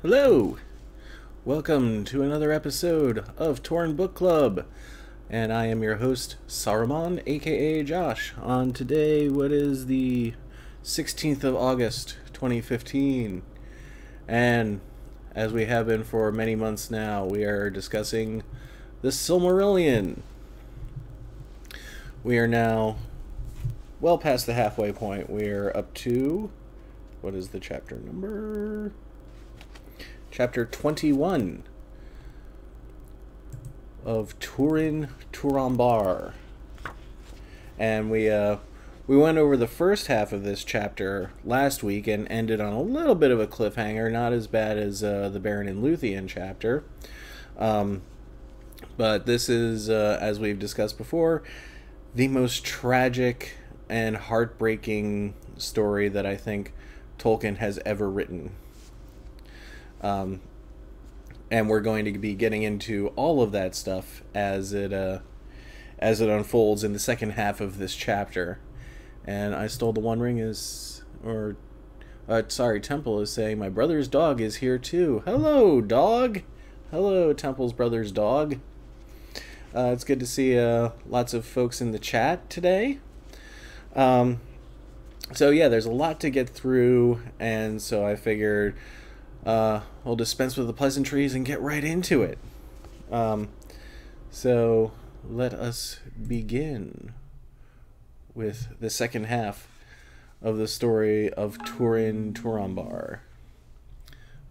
Hello! Welcome to another episode of Tourin Book Club. And I am your host, Saruman, aka Josh. On today, what is the 16th of August, 2015. And as we have been for many months now, we are discussing the Silmarillion. We are now well past the halfway point. We are up to, what is the chapter number? Chapter 21 of Túrin Turambar. And we went over the first half of this chapter last week and ended on a little bit of a cliffhanger, not as bad as the Baron and Luthien chapter. But this is, as we've discussed before, the most tragic and heartbreaking story that I think Tolkien has ever written. And we're going to be getting into all of that stuff as it unfolds in the second half of this chapter. And I Stole the One Ring Temple is saying, my brother's dog is here too. Hello, dog! Hello, Temple's brother's dog. It's good to see lots of folks in the chat today. So yeah, there's a lot to get through, and so I figured we'll dispense with the pleasantries and get right into it. So let us begin with the second half of the story of Túrin Turambar.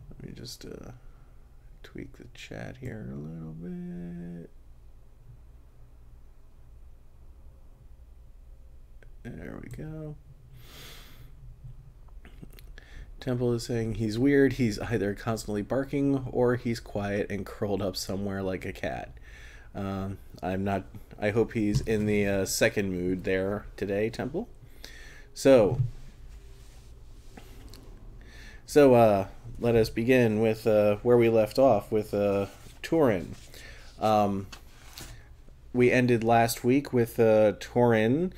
Let me just tweak the chat here a little bit. There we go. Temple is saying he's weird. He's either constantly barking or he's quiet and curled up somewhere like a cat. I hope he's in the second mood there today, Temple. So let us begin with where we left off with Túrin. We ended last week with Túrin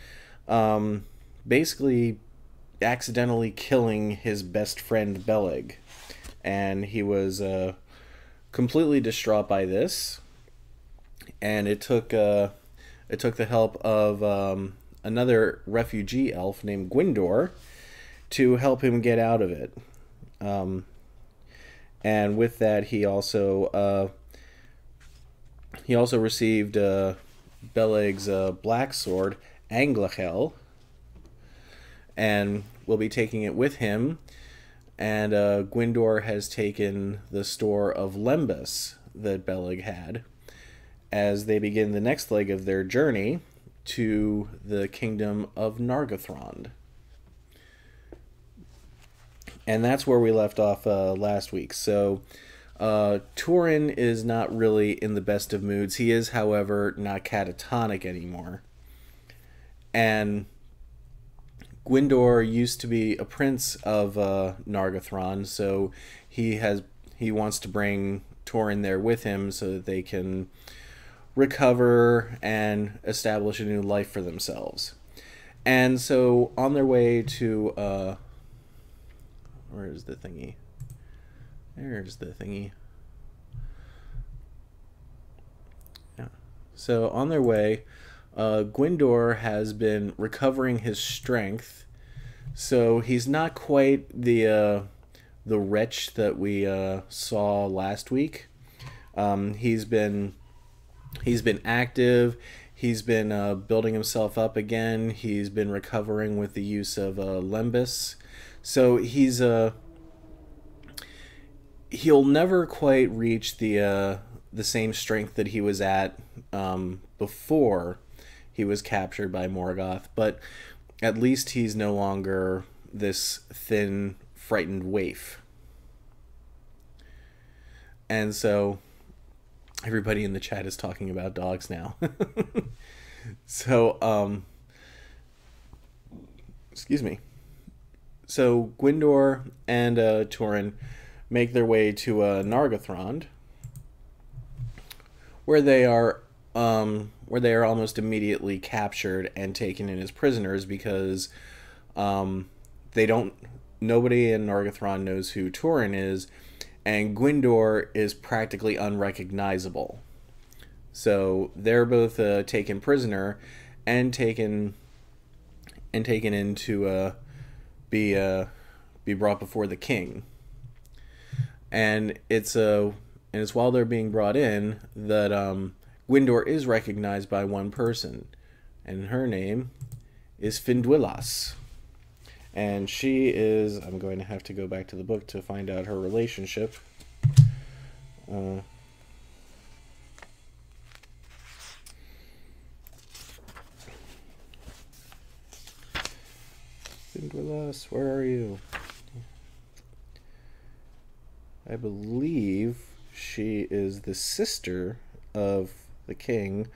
basically accidentally killing his best friend Beleg, and he was completely distraught by this, and it took the help of another refugee elf named Gwyndor to help him get out of it. And with that, he also received Beleg's black sword, Anglachel, and will be taking it with him. And Gwyndor has taken the store of Lembas that Beleg had as they begin the next leg of their journey to the kingdom of Nargothrond. And that's where we left off last week. So Túrin is not really in the best of moods. He is, however, not catatonic anymore. And Gwyndor used to be a prince of Nargothrond, so he wants to bring Túrin there with him so that they can recover and establish a new life for themselves. And so on their way to where is the thingy? There's the thingy. Yeah. So on their way, Gwyndor has been recovering his strength, so he's not quite the wretch that we saw last week. He's been active. He's been building himself up again. He's been recovering with the use of Lembas. So he'll never quite reach the same strength that he was at before he was captured by Morgoth, but at least he's no longer this thin, frightened waif. And so everybody in the chat is talking about dogs now. So, excuse me. So Gwyndor and Túrin make their way to Nargothrond, where they are almost immediately captured and taken in as prisoners because nobody in Nargothrond knows who Túrin is, and Gwyndor is practically unrecognizable. So they're both taken prisoner and taken in to be brought before the king. And it's while they're being brought in that Gwyndor is recognized by one person, and her name is Finduilas. And she is, I'm going to have to go back to the book to find out her relationship. Finduilas, where are you? I believe she is the sister of the king,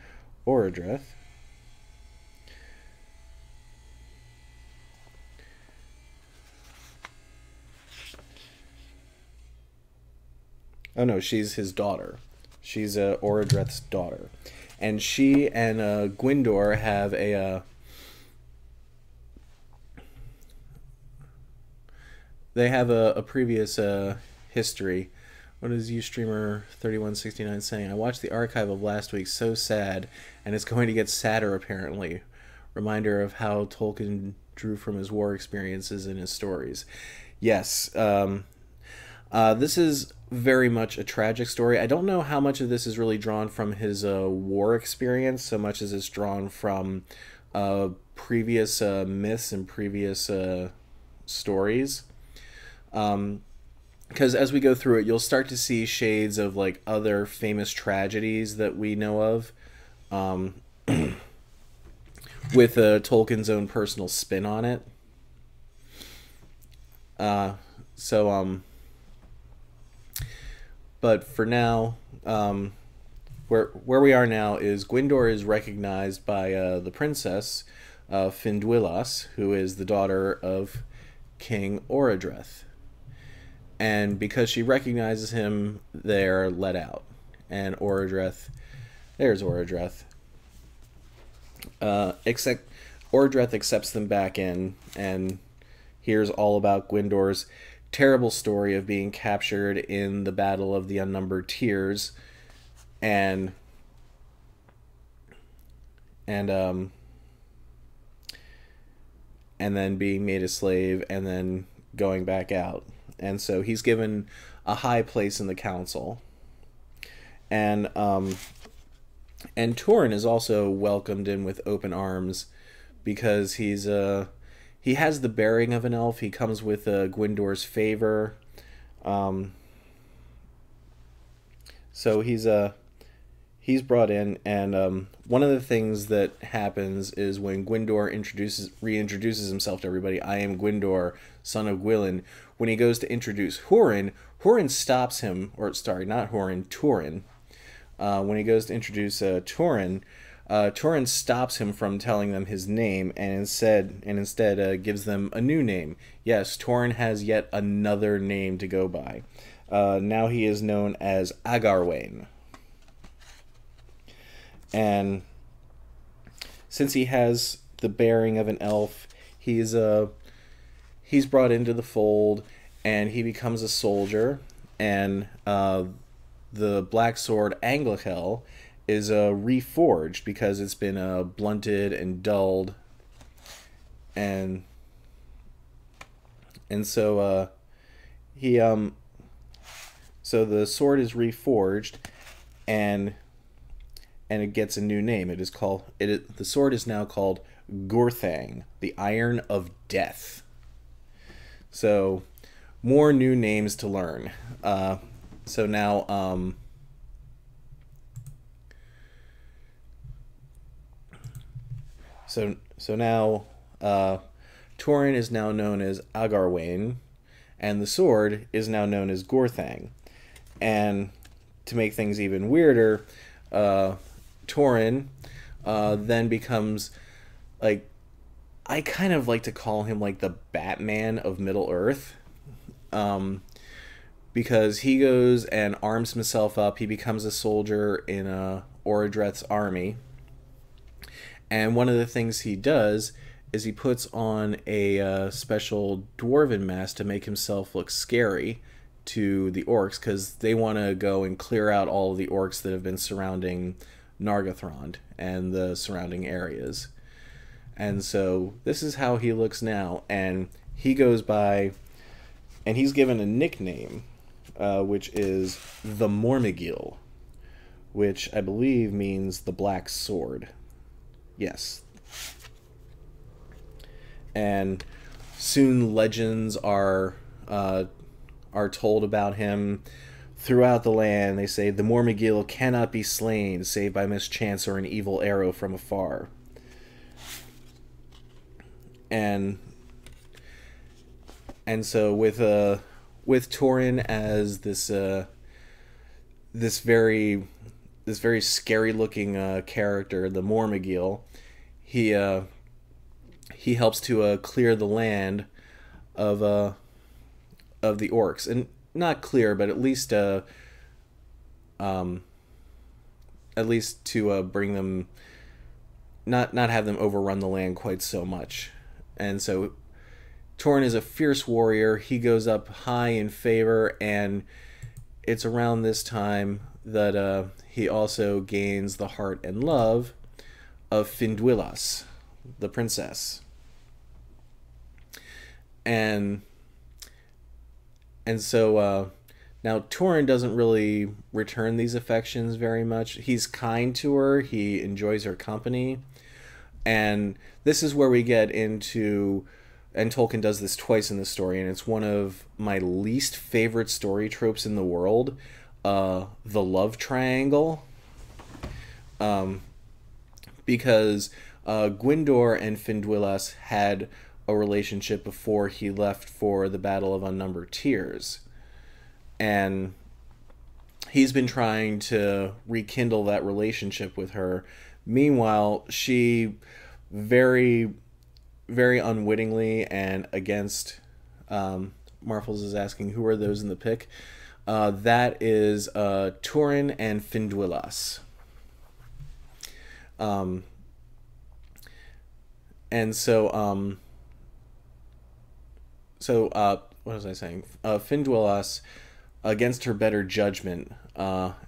Orodreth. Oh no, she's his daughter. She's Orodreth's daughter. And she and Gwyndor have they have a previous history. What is Ustreamer3169 saying? I watched the archive of last week, so sad, and it's going to get sadder apparently. Reminder of how Tolkien drew from his war experiences in his stories. Yes, this is very much a tragic story. I don't know how much of this is really drawn from his war experience, so much as it's drawn from previous myths and previous stories. Because as we go through it, you'll start to see shades of like other famous tragedies that we know of, with Tolkien's own personal spin on it. But for now, where we are now is Gwyndor is recognized by the princess Finduilas, who is the daughter of King Orodreth. And because she recognizes him, they're let out. And Orodreth, there's Orodreth. Orodreth accepts them back in and hears all about Gwyndor's terrible story of being captured in the Battle of the Unnumbered Tears, and then being made a slave and then going back out. And so he's given a high place in the council. And Túrin is also welcomed in with open arms because he has the bearing of an elf. He comes with Gwyndor's favor. So he's brought in, and one of the things that happens is when Gwyndor reintroduces himself to everybody, I am Gwyndor, son of Gwilyn. When he goes to introduce Húrin, Húrin stops him, or sorry, not Húrin, Túrin. When he goes to introduce Túrin, Túrin stops him from telling them his name, and instead gives them a new name. Yes, Túrin has yet another name to go by. Now he is known as Agarwain. And since he has the bearing of an elf, he's brought into the fold, and he becomes a soldier. And the black sword Anglachel is reforged because it's been blunted and dulled, and so so the sword is reforged, and it gets a new name. The sword is now called Gurthang, the Iron of Death. So more new names to learn. So now So now Túrin is now known as Agarwain, and the sword is now known as Gurthang. And to make things even weirder, Túrin then becomes, like, I kind of like to call him like the Batman of Middle-earth, because he goes and arms himself up. He becomes a soldier in Orodreth's army. And one of the things he does is he puts on a special dwarven mask to make himself look scary, to the orcs because they want to go and clear out all of the orcs that have been surrounding Nargothrond and the surrounding areas. And so this is how he looks now, and he goes by, and he's given a nickname, which is the Mormigil, which I believe means the Black Sword. Yes. And soon legends are told about him throughout the land. They say the Mormigil cannot be slain save by mischance or an evil arrow from afar. And so with Túrin as this very scary looking character, the Mormigil, he helps to clear the land of the orcs, and not clear, but at least to bring them, not have them overrun the land quite so much. And so Túrin is a fierce warrior. He goes up high in favor, and it's around this time that he also gains the heart and love of Finduilas, the princess. And so now Túrin doesn't really return these affections very much. He's kind to her. He enjoys her company. And this is where we get into, and Tolkien does this twice in the story, and it's one of my least favorite story tropes in the world, the love triangle. Because Gwyndor and Finduilas had a relationship before he left for the Battle of Unnumbered Tears. And he's been trying to rekindle that relationship with her. Meanwhile, she very, very unwittingly and against, Marfels is asking, who are those in the pic? That is Túrin and Finduilas. And so, what was I saying? Finduilas, against her better judgment,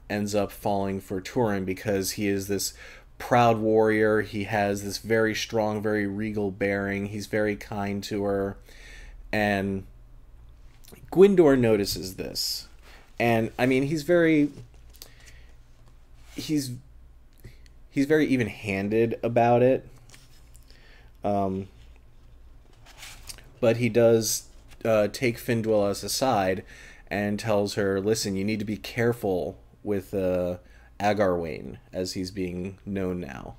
ends up falling for Túrin because he is this proud warrior. He has this very strong, very regal bearing. He's very kind to her. And Gwyndor notices this. And, I mean, he's very even-handed about it. But he does take Finduilas aside and tells her, listen, you need to be careful with Agarwain, as he's being known now.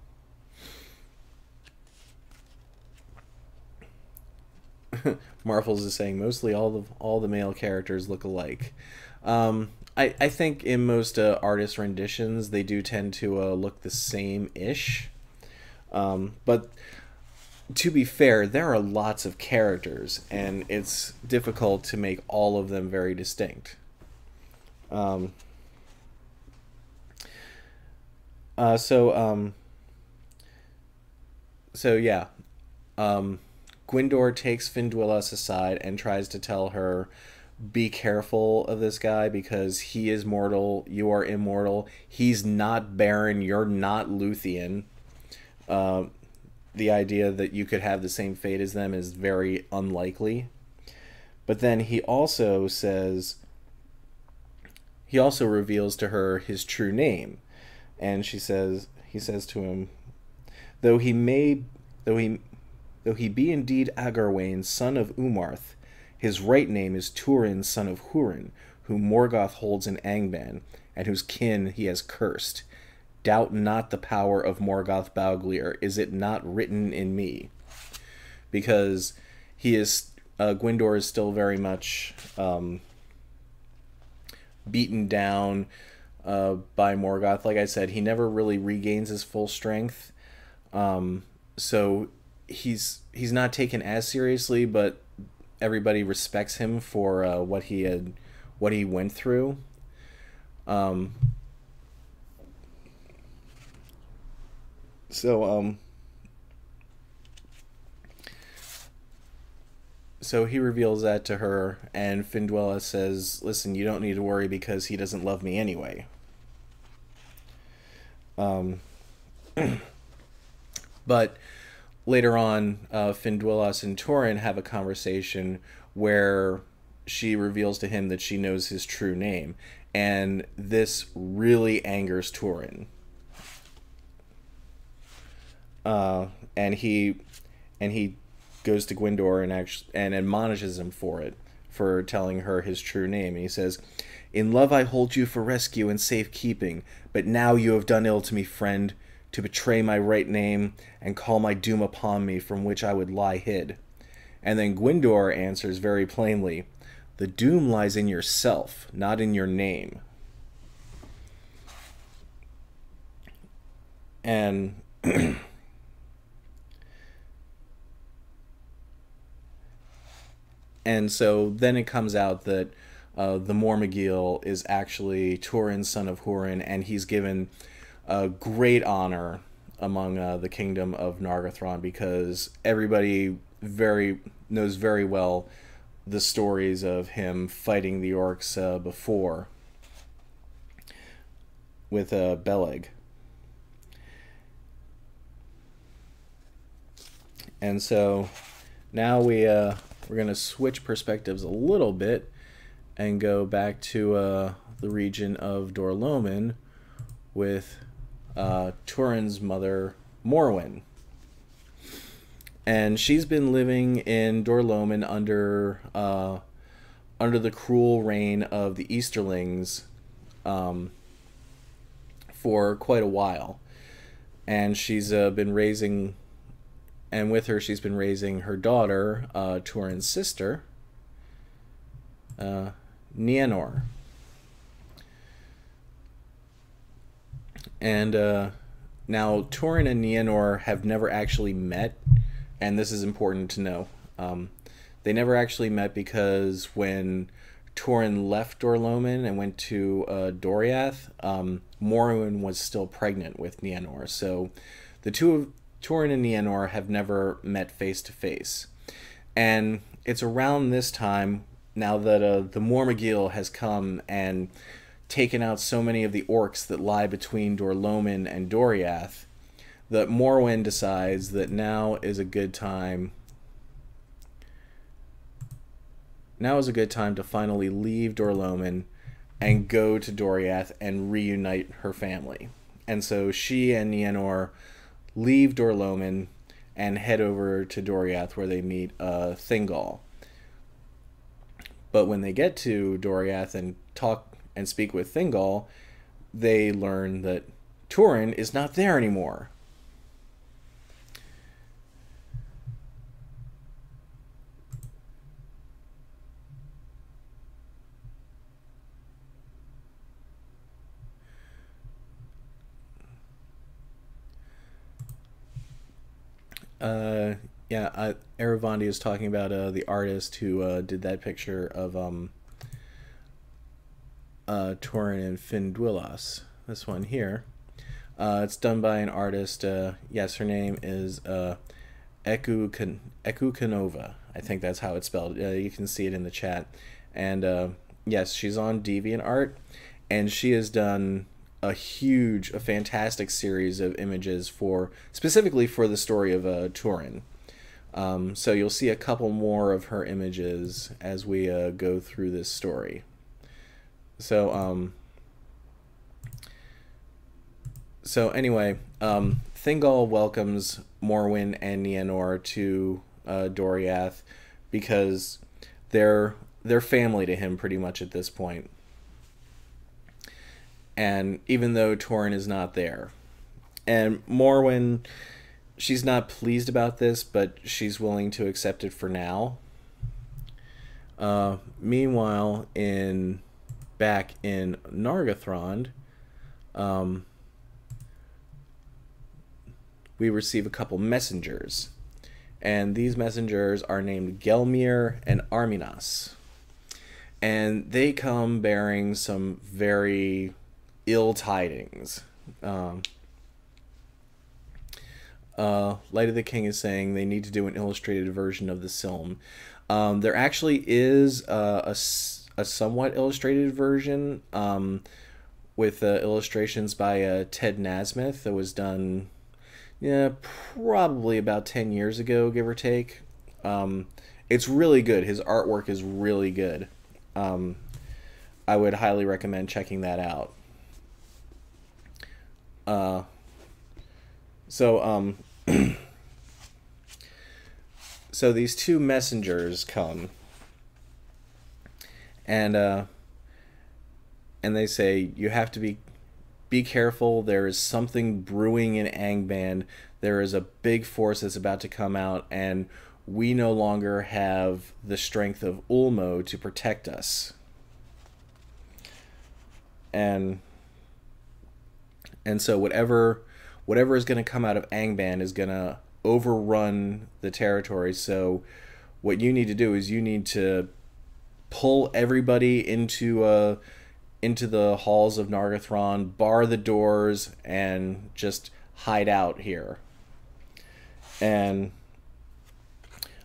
Marfels is saying mostly all the male characters look alike. I think in most artist renditions they do tend to look the same-ish. But to be fair, there are lots of characters, and it's difficult to make all of them very distinct. So yeah, Gwyndor takes Finduilas aside and tries to tell her, be careful of this guy because he is mortal, you are immortal, he's not Baron, you're not Luthien. The idea that you could have the same fate as them is very unlikely. But then he also reveals to her his true name. And he says to him, though he be indeed Agarwain, son of Umarth, his right name is Túrin, son of Húrin, whom Morgoth holds in Angband, and whose kin he has cursed. Doubt not the power of Morgoth Bauglir, is it not written in me? Because Gwyndor is still very much beaten down by Morgoth. Like I said, he never really regains his full strength. So he's not taken as seriously, but everybody respects him for what he went through. So so he reveals that to her, and Finduela says, "Listen, you don't need to worry because he doesn't love me anyway." Um, but later on, Finduelas and Túrin have a conversation where she reveals to him that she knows his true name, and this really angers Túrin. And he goes to Gwyndor and admonishes him for telling her his true name. And he says, "In love I hold you for rescue and safekeeping, but now you have done ill to me, friend, to betray my right name and call my doom upon me, from which I would lie hid." And then Gwyndor answers very plainly, "The doom lies in yourself, not in your name." And and so then it comes out that the Mormugil is actually Túrin's son of Húrin, and he's given great honor among the kingdom of Nargothrond because everybody knows very well the stories of him fighting the orcs before with Beleg. And so now we're going to switch perspectives a little bit and go back to the region of Dorloman with Túrin's mother, Morwen. And she's been living in Dorloman under the cruel reign of the Easterlings for quite a while. And she's been raising... And with her, she's been raising her daughter, Túrin's sister, Nienor. And now Túrin and Nienor have never actually met, and this is important to know. They never actually met because when Túrin left Dorloman and went to Doriath, Morwen was still pregnant with Nienor. So the two of Túrin and Nienor have never met face to face. And it's around this time, now that the Mormugil has come and taken out so many of the orcs that lie between Dorloman and Doriath, that Morwen decides that now is a good time to finally leave Dorloman and go to Doriath and reunite her family. And so she and Nienor leave Dorloman and head over to Doriath, where they meet Thingol. But when they get to Doriath and talk and speak with Thingol, they learn that Túrin is not there anymore. Aravandi is talking about the artist who did that picture of Túrin and Finduelas. This one here. It's done by an artist. Yes, her name is Ekukanova. I think that's how it's spelled. You can see it in the chat. And yes, she's on DeviantArt, and she has done a fantastic series of images specifically for the story of Túrin. So you'll see a couple more of her images as we go through this story. So anyway, Thingol welcomes Morwen and Nienor to Doriath because they're family to him pretty much at this point. And even though Túrin is not there, and Morwen, she's not pleased about this, but she's willing to accept it for now. Meanwhile, back in Nargothrond, we receive a couple messengers, and these messengers are named Gelmir and Arminas, and they come bearing some very ill tidings. Light of the King is saying they need to do an illustrated version of the Silm. There actually is a somewhat illustrated version with illustrations by Ted Nasmith that was done, yeah, probably about 10 years ago, give or take. It's really good. His artwork is really good. I would highly recommend checking that out. So so these two messengers come, and they say, you have to be careful. There is something brewing in Angband. There is a big force that's about to come out, and we no longer have the strength of Ulmo to protect us. And so whatever is going to come out of Angband is going to overrun the territory. So what you need to do is you need to pull everybody into the halls of Nargothrond, bar the doors, and just hide out here. And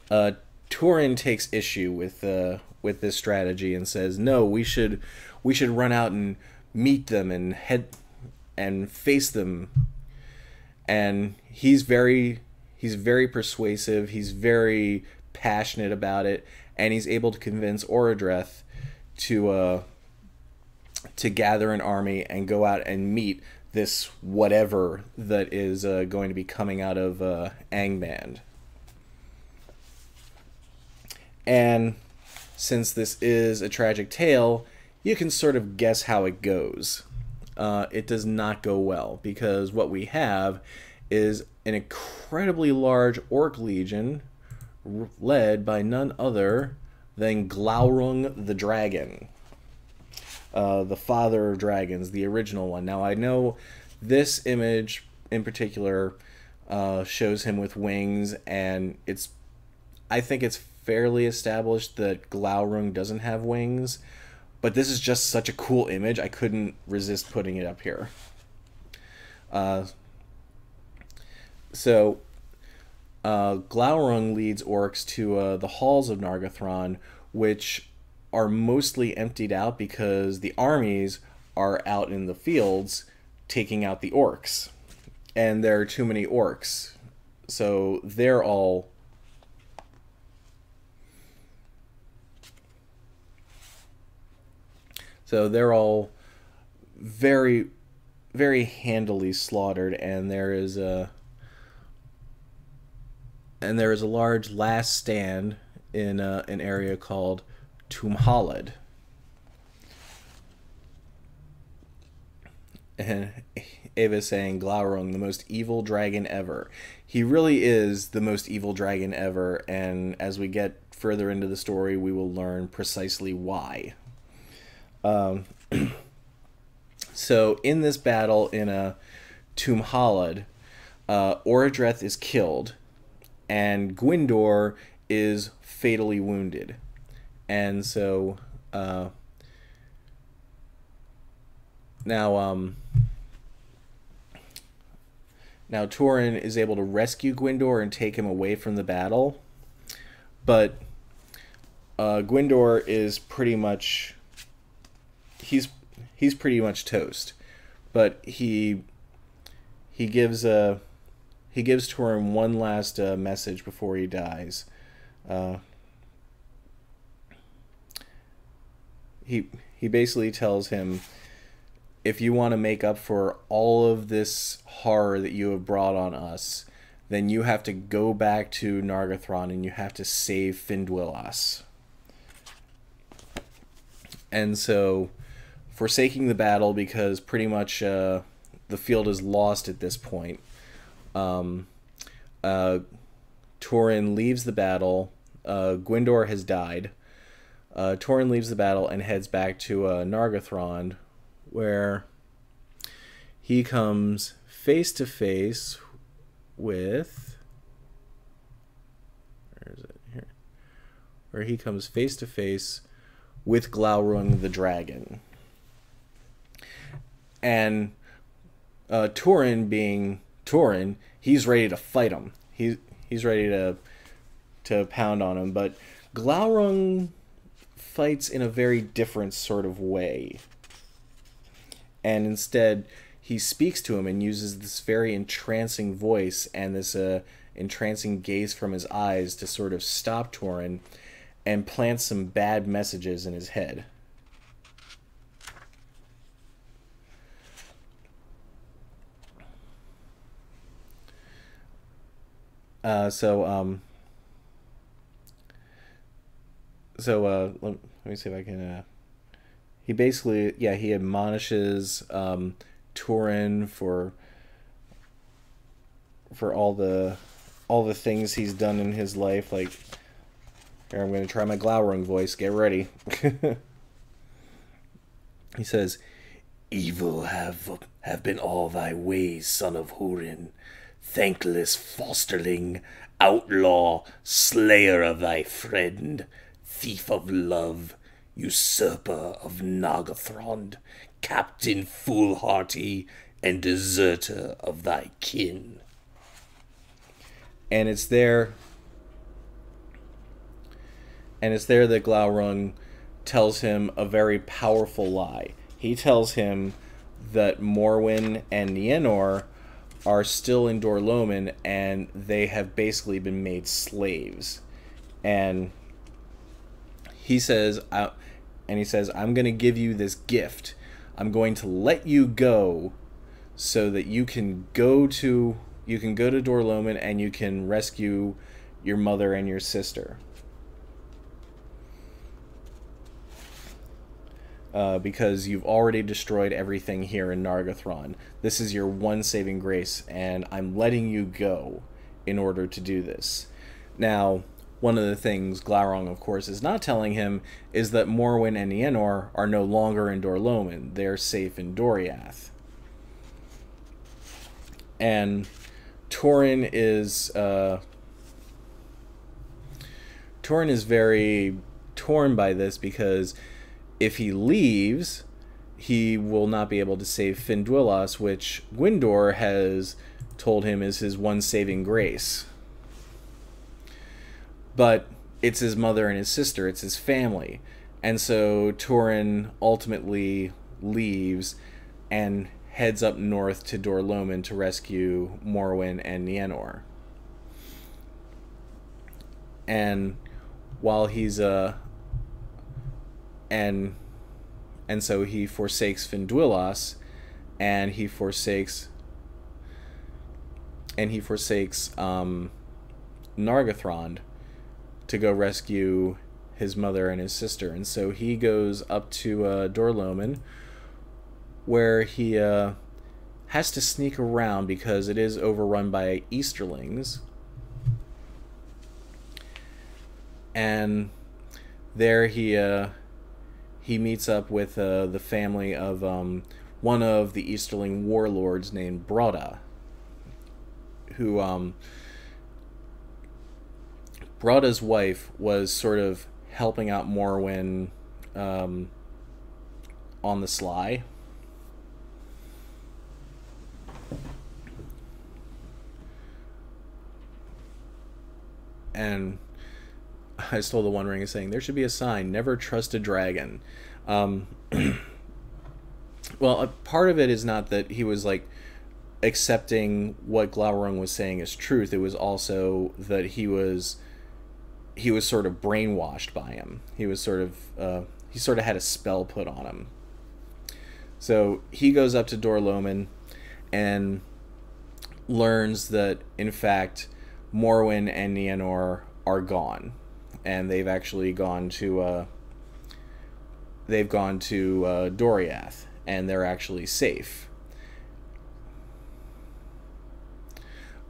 Túrin takes issue with this strategy and says, no, we should run out and meet them and face them. And he's very persuasive. He's very passionate about it, and he's able to convince Orodreth to gather an army and go out and meet this whatever that is going to be coming out of Angband. And since this is a tragic tale, you can sort of guess how it goes. It does not go well, because what we have is an incredibly large orc legion led by none other than Glaurung the dragon, the father of dragons, the original one. Now, I know this image in particular shows him with wings, and I think it's fairly established that Glaurung doesn't have wings, but this is just such a cool image, I couldn't resist putting it up here. So Glaurung leads orcs to the halls of Nargothrond, which are mostly emptied out because the armies are out in the fields taking out the orcs, and there are too many orcs, so they're all very, very handily slaughtered, and there is a large last stand in an area called Tumhalad. And Ava's saying, Glaurung, the most evil dragon ever. He really is the most evil dragon ever, and as we get further into the story, we will learn precisely why. So in this battle in Tumhalad, Orodreth is killed, and Gwyndor is fatally wounded. And so now Túrin is able to rescue Gwyndor and take him away from the battle, but Gwyndor is pretty much he's pretty much toast. But he gives Túrin one last message before he dies. He basically tells him, if you want to make up for all of this horror that you have brought on us, then you have to go back to Nargothrond and you have to save Finduilas. And so, forsaking the battle, because pretty much the field is lost at this point, Túrin leaves the battle. Gwyndor has died. Túrin leaves the battle and heads back to Nargothrond, where he comes face to face with... Where is it? Here. Where he comes face to face with Glaurung the dragon. And Túrin, being Túrin, he's ready to fight him. He's ready to pound on him. But Glaurung fights in a very different sort of way. And instead, he speaks to him and uses this very entrancing voice and this entrancing gaze from his eyes to sort of stop Túrin and plant some bad messages in his head. Let me see if I can. He basically, he admonishes Túrin for all the things he's done in his life. Like, here, I'm going to try my Glaurung voice. Get ready. He says, "Evil have been all thy ways, son of Húrin. Thankless fosterling, outlaw, slayer of thy friend, thief of love, usurper of Nargothrond, captain foolhardy, and deserter of thy kin." And it's there that Glaurung tells him a very powerful lie. He tells him that Morwen and Nienor are still in Dorloman, and they have basically been made slaves. And he says, I'm going to give you this gift. I'm going to let you go so that you can go to Dorloman and you can rescue your mother and your sister. Because you've already destroyed everything here in Nargothrond. This is your one saving grace, and I'm letting you go in order to do this. Now, one of the things Glaurung, of course, is not telling him is that Morwen and Nienor are no longer in Dorloman. They're safe in Doriath. And Túrin is very torn by this, because if he leaves, he will not be able to save Finduilas, which Gwyndor has told him is his one saving grace. But it's his mother and his sister, it's his family. And so Túrin ultimately leaves and heads up north to Dorloman to rescue Morwen and Nienor. And while he's and so he forsakes Finduilas, and he forsakes Nargothrond to go rescue his mother and his sister. And so he goes up to Dorloman, where he has to sneak around because it is overrun by Easterlings. And there he meets up with the family of one of the Easterling warlords named Broda, who Broda's wife was sort of helping out Morwen on the sly. And I stole the One Ring is saying there should be a sign: never trust a dragon. Well, a part of it is not that he was like accepting what Glaurung was saying as truth. It was also that he was sort of brainwashed by him. He sort of had a spell put on him. So he goes up to Dorloman and learns that in fact Morwen and Nienor are gone, and they've actually gone to Doriath, and they're actually safe.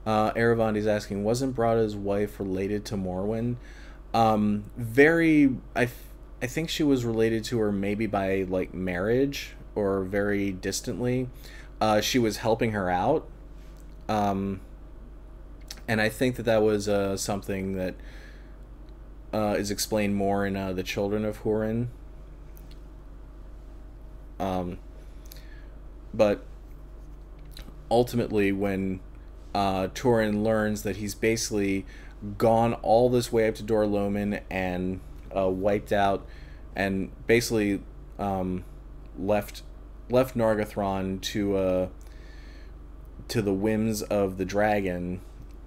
Aravandi's asking, wasn't Broda's wife related to Morwen? I think she was related to her maybe by like marriage or very distantly. She was helping her out. And I think that was something that is explained more in the Children of Húrin. But ultimately, when Túrin learns that he's basically gone all this way up to Dor-lómin and wiped out and basically left Nargothrond to the whims of the dragon.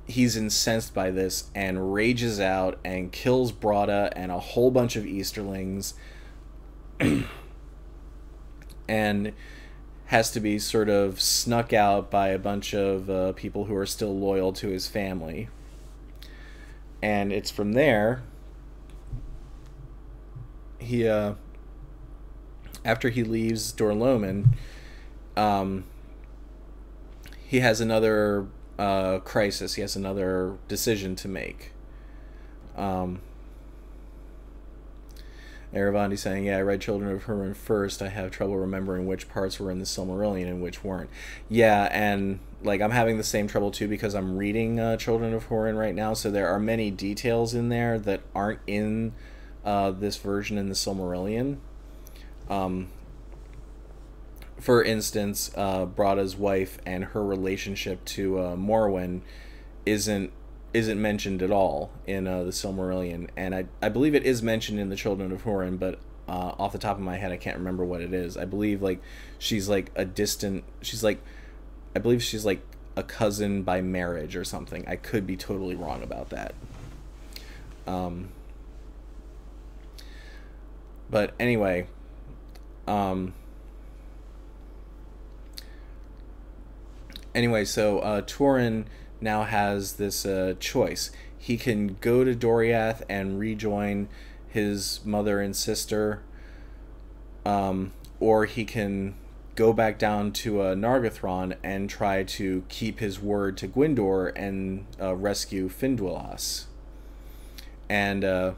He's incensed by this and rages out and kills Brada and a whole bunch of Easterlings, and has to be sort of snuck out by a bunch of people who are still loyal to his family. And it's from there he after he leaves Dor-lómin, he has another crisis. He has another decision to make. Eravandi saying, yeah, I read Children of Húrin first. I have trouble remembering which parts were in the Silmarillion and which weren't. Yeah, and like I'm having the same trouble too because I'm reading Children of Húrin right now, so there are many details in there that aren't in this version in the Silmarillion. For instance, Brada's wife and her relationship to Morwen isn't mentioned at all in the Silmarillion, and I believe it is mentioned in the Children of Húrin, but off the top of my head I can't remember what it is. I believe like she's like a distant, I believe she's like a cousin by marriage or something. I could be totally wrong about that. But anyway, so Túrin now has this choice. He can go to Doriath and rejoin his mother and sister, or he can go back down to Nargothrond and try to keep his word to Gwyndor and rescue Finduilas. And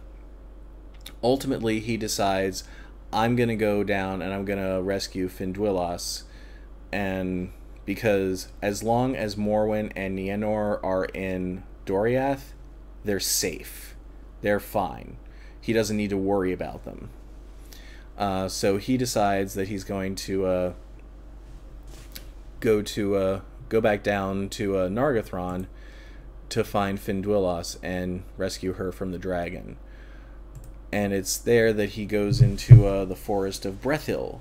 ultimately he decides, I'm going to go down and I'm going to rescue Finduilas, and because as long as Morwen and Nienor are in Doriath, they're safe. They're fine. He doesn't need to worry about them. So he decides that he's going to go back down to Nargothrond to find Finduilas and rescue her from the dragon. And it's there that he goes into the forest of Brethil,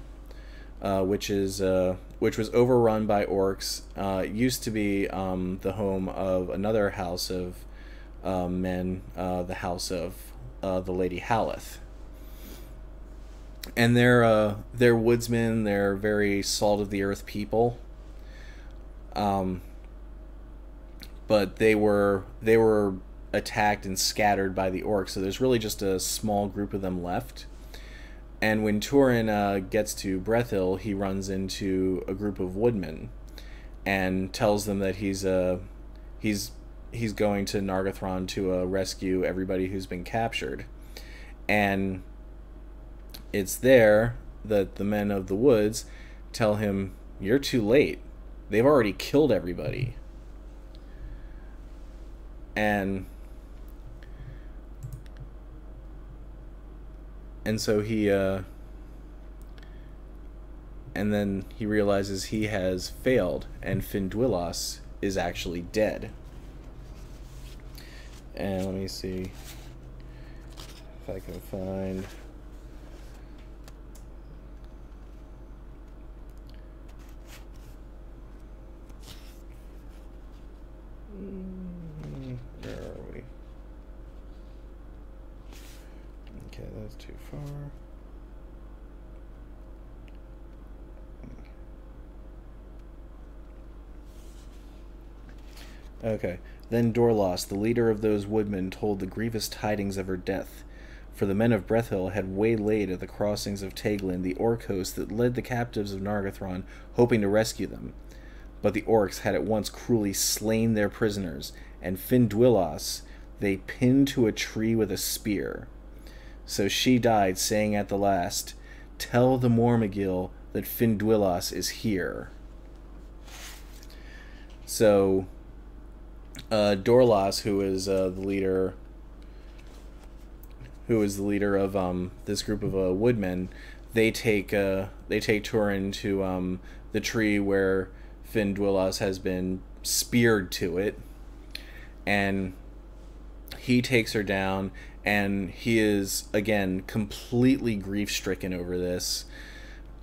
which was overrun by orcs. It used to be the home of another house of men, the house of the Lady Haleth. And they're woodsmen. They're very salt of the earth people. But they were attacked and scattered by the orcs, so there's really just a small group of them left. And when Túrin gets to Brethil, he runs into a group of woodmen and tells them that he's going to Nargothrond to rescue everybody who's been captured. And it's there that the men of the woods tell him, you're too late. They've already killed everybody. And so he and then he realizes he has failed and Finduilas is actually dead. And let me see if I can find where are we? Okay, that's too far. Okay. Then Dorlos, the leader of those woodmen, told the grievous tidings of her death. For the men of Brethil had waylaid at the crossings of Teglin the orc host that led the captives of Nargothrond, hoping to rescue them. But the orcs had at once cruelly slain their prisoners, and Finduilas they pinned to a tree with a spear. So she died, saying at the last, "Tell the Mormagil that Finduilas is here." So Dorlas, who is the leader of this group of woodmen, they take Túrin to the tree where Finduilas has been speared to it, and he takes her down, and he is again completely grief-stricken over this,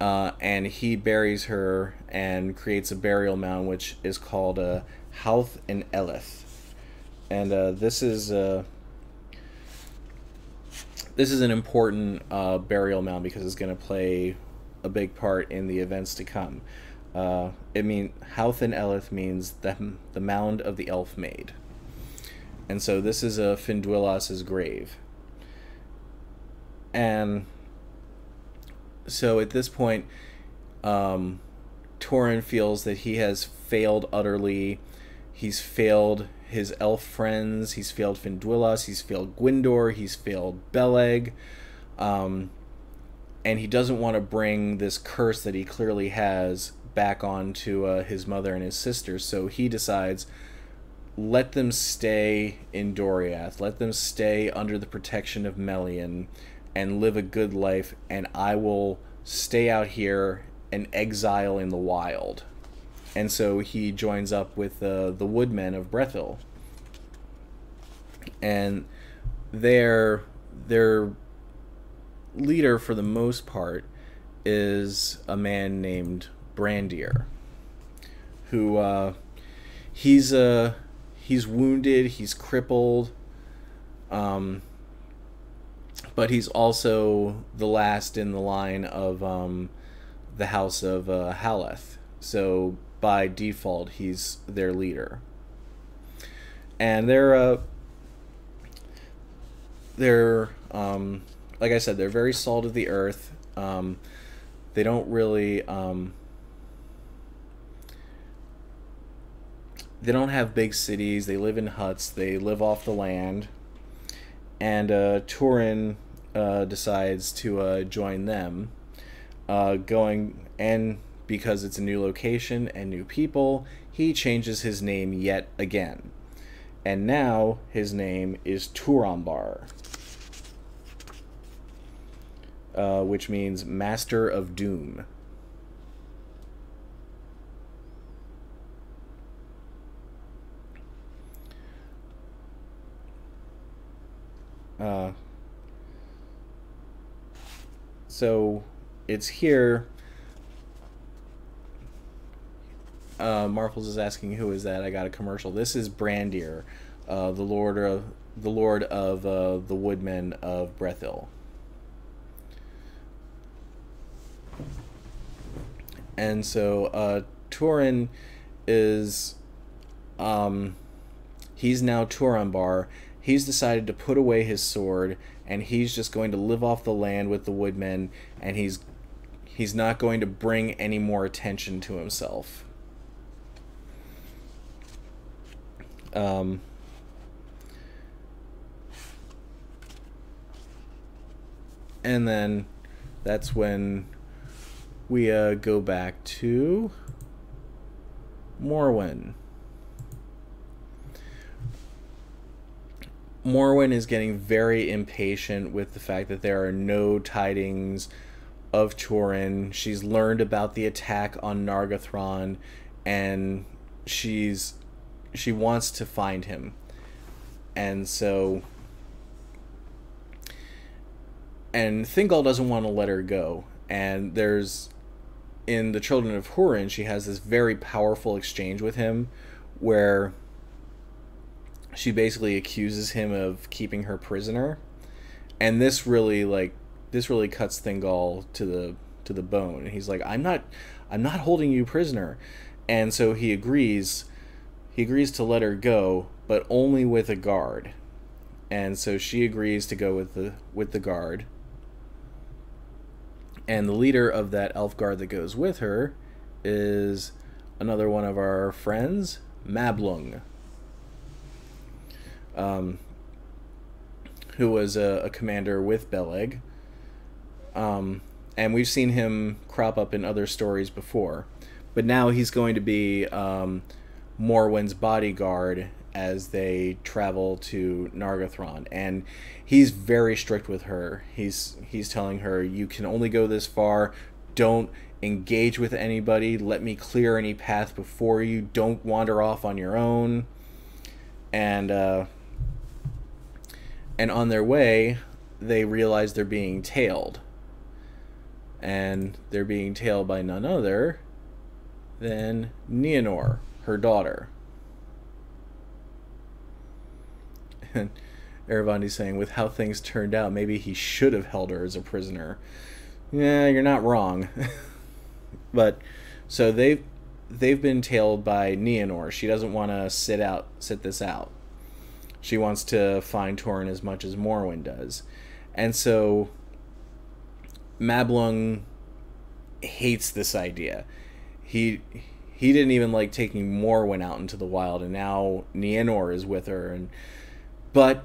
and he buries her and creates a burial mound which is called Houth and Eleth. And this is an important burial mound because it's going to play a big part in the events to come. Houth and Eleth means the mound of the elf maid. And so this is Finduilas's grave. And so at this point, Túrin feels that he has failed utterly. He's failed his elf friends, he's failed Finduilas, he's failed Gwyndor, he's failed Beleg. And he doesn't want to bring this curse that he clearly has back onto his mother and his sisters. So he decides, let them stay in Doriath. Let them stay under the protection of Melian and live a good life, and I will stay out here and exile in the wild. And so he joins up with the woodmen of Brethil. And their leader, for the most part, is a man named Brandir, who he's wounded, he's crippled, but he's also the last in the line of the house of Haleth. So by default, he's their leader. And they're like I said, they're very salt of the earth. They don't really they don't have big cities. They live in huts. They live off the land. And Túrin decides to join them, and because it's a new location and new people, he changes his name yet again. And now his name is Turambar, which means Master of Doom. So it's here. Marples is asking, who is that? I got a commercial. This is Brandir, the lord of the woodmen of Brethil. And so Túrin is he's now Turambar. He's decided to put away his sword, and he's just going to live off the land with the woodmen, and he's not going to bring any more attention to himself. And then that's when we go back to Morwen. Morwen is getting very impatient with the fact that there are no tidings of Túrin. She's learned about the attack on Nargothrond, and she wants to find him. And so, and Thingol doesn't want to let her go. And in the Children of Húrin, she has this very powerful exchange with him where she basically accuses him of keeping her prisoner, and this really cuts Thingol to the bone. And he's like, I'm not holding you prisoner. And so he agrees to let her go, but only with a guard. And so she agrees to go with the guard. And the leader of that elf guard that goes with her is another one of our friends, Mablung, who was a commander with Beleg. And we've seen him crop up in other stories before. But now he's going to be Morwen's bodyguard as they travel to Nargothrond. And he's very strict with her. He's telling her, you can only go this far. Don't engage with anybody. Let me clear any path before you. Don't wander off on your own. And on their way, they realize they're being tailed. And they're being tailed by none other than Nienor, her daughter. And Aravandi's saying, with how things turned out, maybe he should have held her as a prisoner. Yeah, you're not wrong. But so they've been tailed by Nienor. She doesn't want to sit this out. She wants to find Túrin as much as Morwen does. And so Mablung hates this idea. He didn't even like taking Morwen out into the wild, and now Nienor is with her. But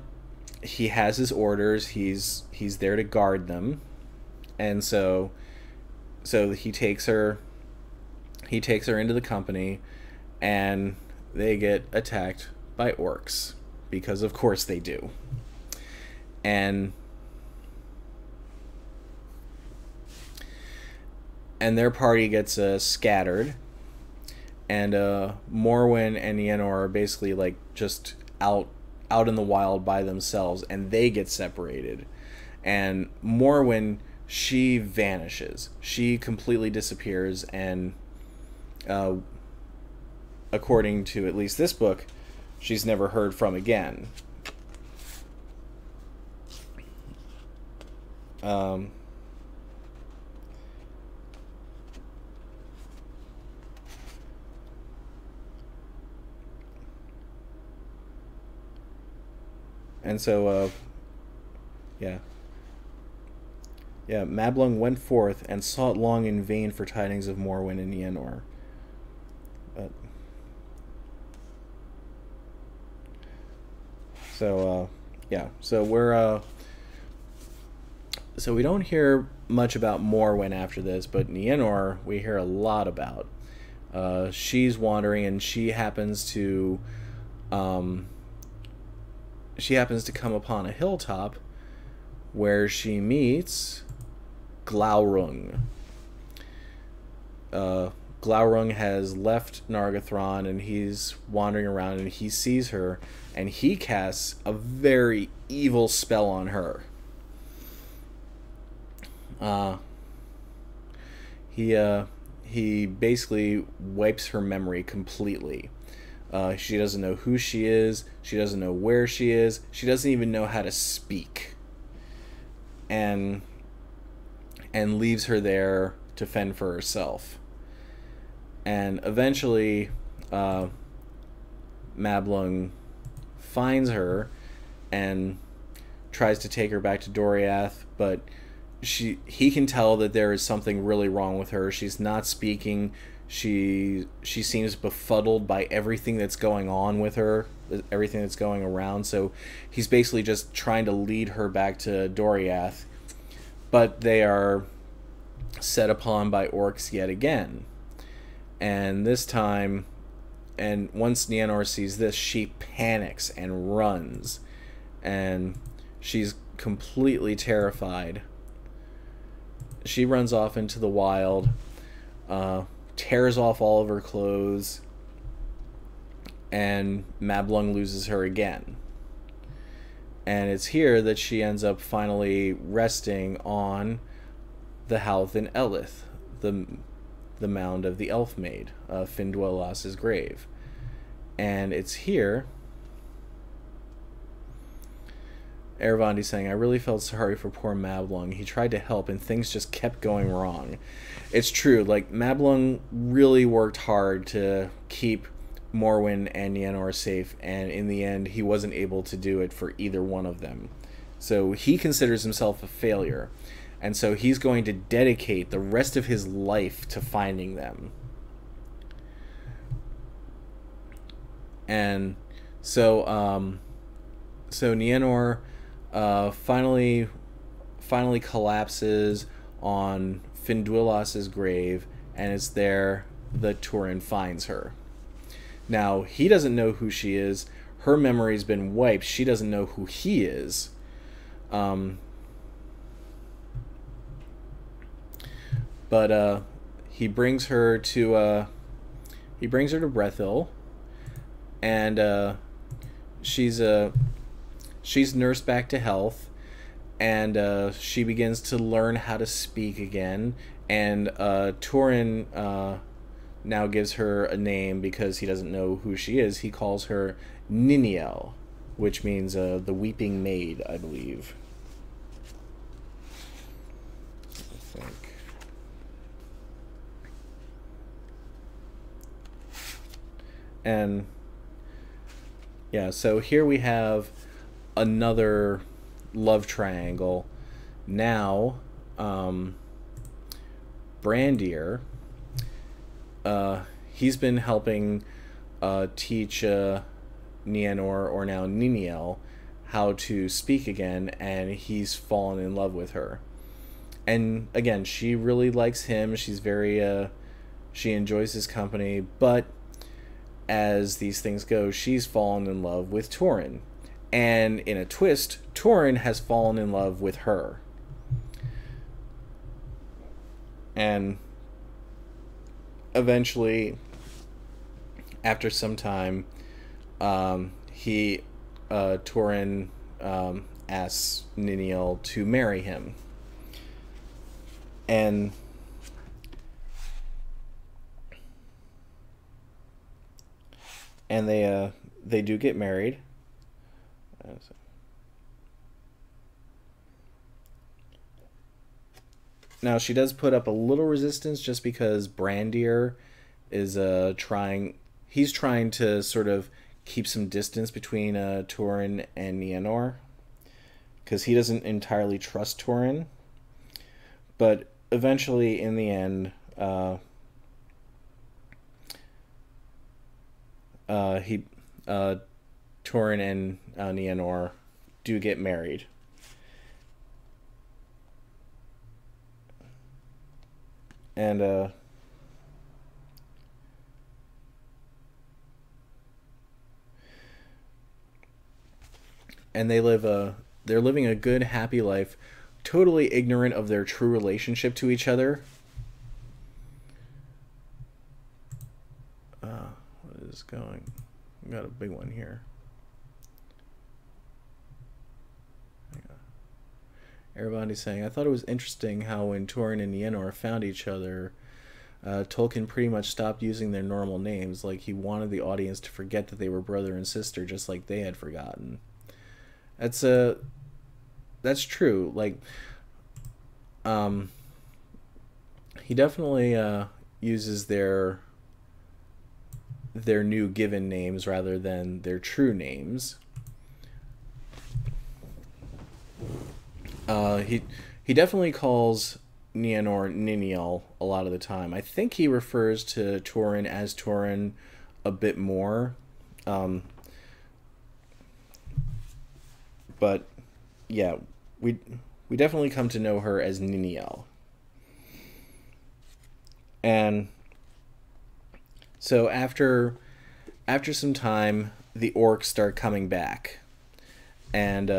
he has his orders. He's there to guard them, and so he takes her into the company, and they get attacked by orcs, because of course they do. And their party gets scattered, and Morwen and Nienor are basically like just out in the wild by themselves, and they get separated. And Morwen, she vanishes. She completely disappears, and according to at least this book, she's never heard from again. And so, Mablung went forth and sought long in vain for tidings of Morwen and Nienor. So we don't hear much about Morwen after this, but Nienor we hear a lot about. She's wandering, and she happens to come upon a hilltop where she meets Glaurung. Glaurung has left Nargothrond, and he's wandering around, and he sees her, and he casts a very evil spell on her. He basically wipes her memory completely. She doesn't know who she is. She doesn't know where she is. She doesn't even know how to speak. And leaves her there to fend for herself. And eventually, Mablung finds her and tries to take her back to Doriath, but he can tell that there is something really wrong with her. She's not speaking. She seems befuddled by everything that's going on with her, everything that's going around. So he's basically just trying to lead her back to Doriath, but they are set upon by orcs yet again. And this time, and once Nienor sees this, she panics and runs, and she's completely terrified. She runs off into the wild, tears off all of her clothes, and Mablung loses her again. And it's here that she ends up finally resting on the Howth in Elith, the mound of the elf maid, Finduelas's grave. And it's here Aravandi's saying, I really felt sorry for poor Mablung. He tried to help, and things just kept going wrong. It's true. Like, Mablung really worked hard to keep Morwen and Nienor safe, and in the end, he wasn't able to do it for either one of them. So he considers himself a failure, and so he's going to dedicate the rest of his life to finding them. And so, Nienor finally collapses on Finduelas's grave, and it's there that Túrin finds her. Now, he doesn't know who she is. Her memory's been wiped. She doesn't know who he is. But he brings her to Brethil, and she's nursed back to health, and she begins to learn how to speak again. And Túrin now gives her a name because he doesn't know who she is. He calls her Niniel, which means the weeping maid, I believe. I think. And yeah, so here we have another love triangle. Now, Brandir, he's been helping teach Nienor, or now Niniel, how to speak again, and he's fallen in love with her. And again, she really likes him. She's very, she enjoys his company, but as these things go, she's fallen in love with Túrin. And in a twist, Túrin has fallen in love with her. And eventually, after some time, Túrin asks Niniel to marry him. And they do get married. Now she does put up a little resistance just because Brandir is he's trying to sort of keep some distance between Túrin and Nienor, because he doesn't entirely trust Túrin. But eventually, in the end, Túrin and Nienor do get married. And they're living a good, happy life, totally ignorant of their true relationship to each other. What is going? We got a big one here. Everybody's saying, I thought it was interesting how when Túrin and Nienor found each other, Tolkien pretty much stopped using their normal names. Like, he wanted the audience to forget that they were brother and sister, just like they had forgotten. That's true. Like, he definitely uses their new given names rather than their true names. He definitely calls Nienor Niniel a lot of the time. I think he refers to Túrin as Túrin a bit more. But yeah, we definitely come to know her as Niniel. And so after some time, the orcs start coming back, and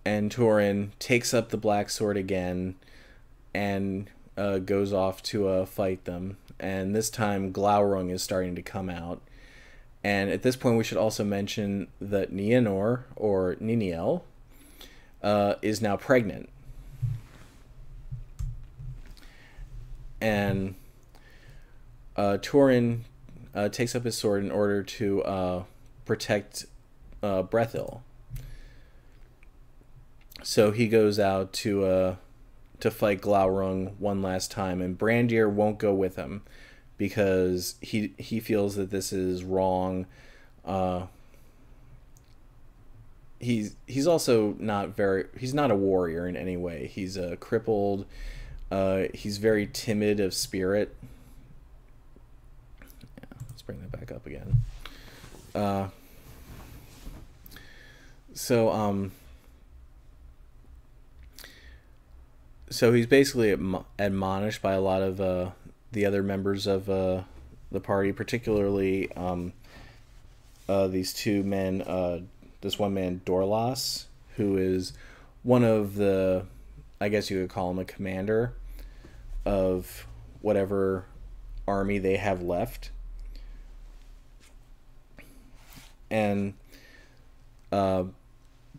Túrin takes up the black sword again and goes off to fight them. And this time Glaurung is starting to come out. And at this point we should also mention that Nienor, or Niniel, is now pregnant. And Túrin takes up his sword in order to protect Brethil. So he goes out to fight Glaurung one last time, and Brandir won't go with him because he feels that this is wrong. He's also he's not a warrior in any way. He's crippled. He's very timid of spirit. Yeah, let's bring that back up again. So he's basically admonished by a lot of the other members of the party, particularly these two men. This one man, Dorlas, who is one of the, I guess you could call him a commander. of whatever army they have left. And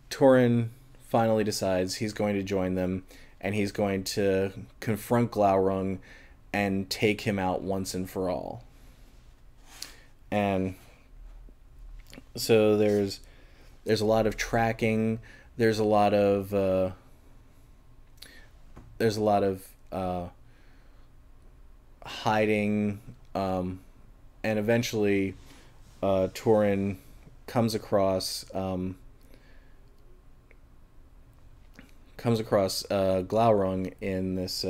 Túrin finally decides he's going to join them, and he's going to confront Glaurung and take him out once and for all. And so there's a lot of tracking. There's a lot of hiding, and eventually Túrin comes across Glaurung in this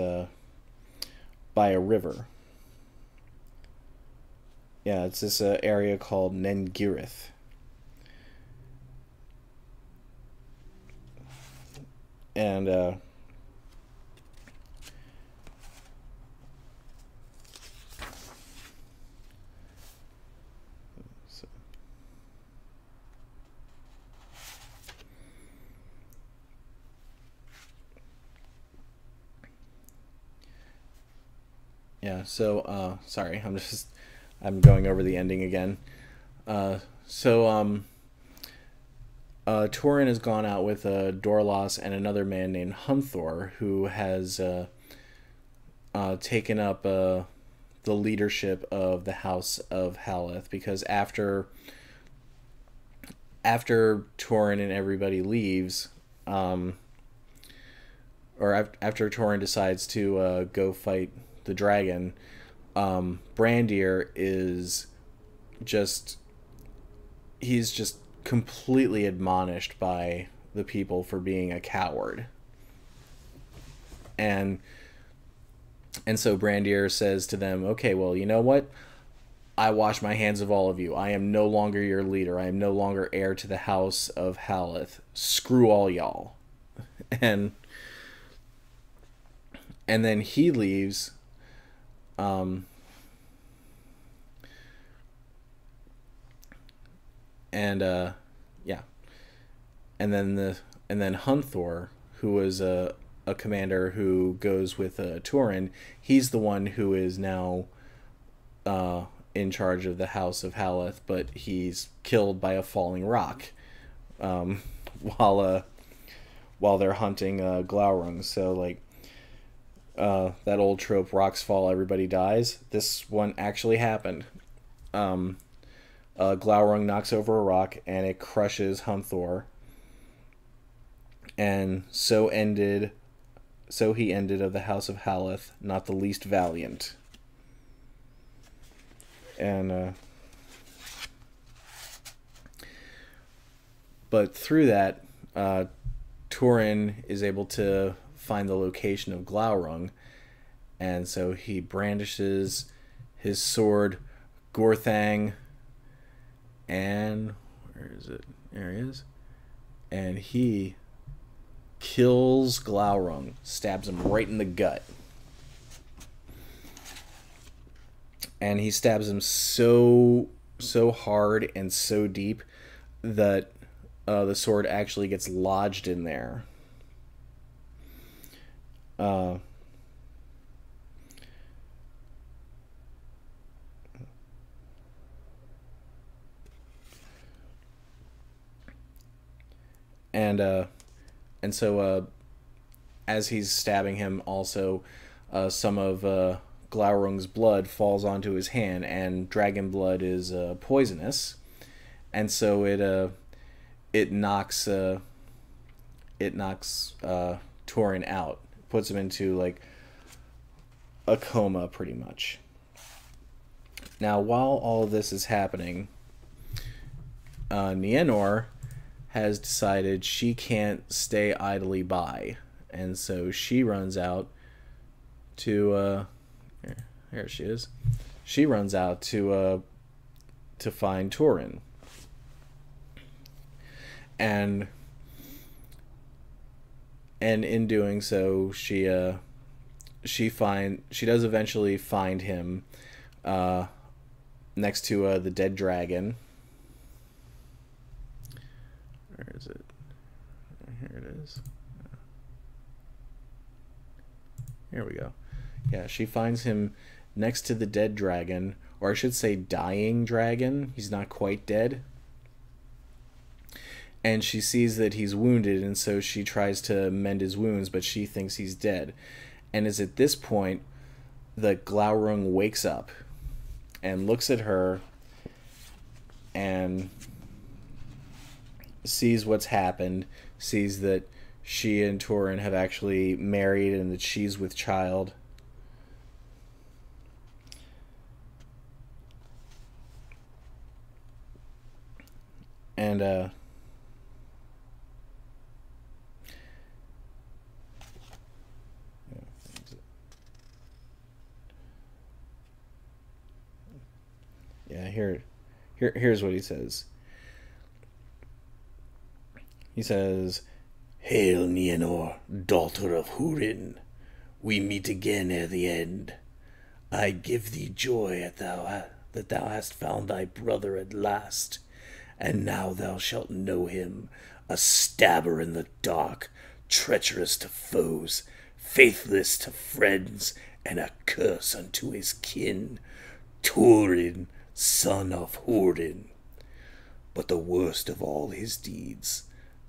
by a river. Yeah, it's this area called Nengirith. And yeah, so sorry, I'm going over the ending again. Túrin has gone out with Dorlos and another man named Hunthor, who has taken up the leadership of the House of Haleth, because after Túrin and everybody leaves, or after Túrin decides to go fight the dragon, Brandir is he's just completely admonished by the people for being a coward. And so Brandir says to them, okay, well, you know what? I wash my hands of all of you. I am no longer your leader. I am no longer heir to the House of Haleth. Screw all y'all. And then he leaves. Yeah. And then Hunthor, who was a commander who goes with Túrin, he's the one who is now in charge of the House of Haleth, but he's killed by a falling rock while they're hunting Glaurung. So like that old trope, rocks fall, everybody dies. This one actually happened. Glaurung knocks over a rock and it crushes Hunthor. And so he ended of the House of Haleth, not the least valiant. And but through that, Túrin is able to find the location of Glaurung, and so he brandishes his sword Gorthang, and where is it? There he is. And he kills Glaurung, stabs him right in the gut. And he stabs him so hard and so deep that the sword actually gets lodged in there. And so as he's stabbing him, also some of Glaurung's blood falls onto his hand, and dragon blood is poisonous, and so it knocks Túrin out, puts him into like a coma pretty much. Now, while all of this is happening, Nienor has decided she can't stay idly by, and so she runs out to here she is. She runs out to find Túrin, and in doing so, she does eventually find him next to the dead dragon. Where is it? Here it is. Here we go. Yeah, she finds him next to the dead dragon, or I should say dying dragon. He's not quite dead. And she sees that he's wounded, and so she tries to mend his wounds, but she thinks he's dead. And it's at this point that Glaurung wakes up and looks at her and sees what's happened, sees that she and Túrin have actually married and that she's with child. And yeah, here's what he says. He says, "Hail, Nienor, daughter of Húrin. We meet again ere the end. I give thee joy that thou hast found thy brother at last, and now thou shalt know him, a stabber in the dark, treacherous to foes, faithless to friends, and a curse unto his kin, Túrin, son of Húrin. But the worst of all his deeds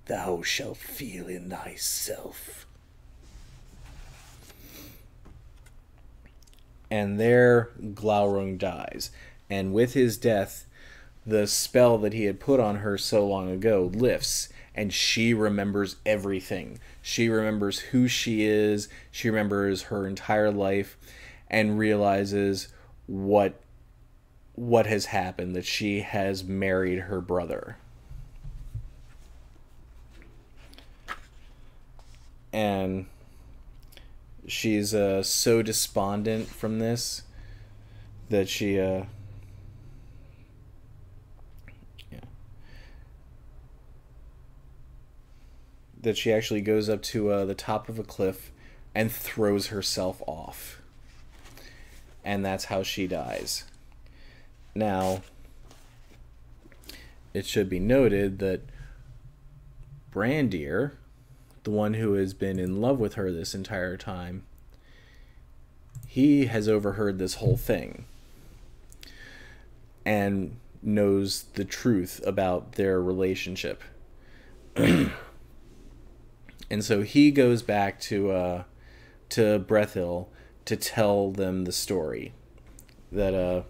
thou shalt feel in thyself." And there Glaurung dies, and with his death, the spell that he had put on her so long ago lifts, and she remembers everything. She remembers who she is, she remembers her entire life, and realizes what has happened, that she has married her brother. And she's so despondent from this that she that she actually goes up to the top of a cliff and throws herself off. And that's how she dies. Now, it should be noted that Brandir, the one who has been in love with her this entire time, he has overheard this whole thing and knows the truth about their relationship. And so he goes back to Brethil to tell them the story. That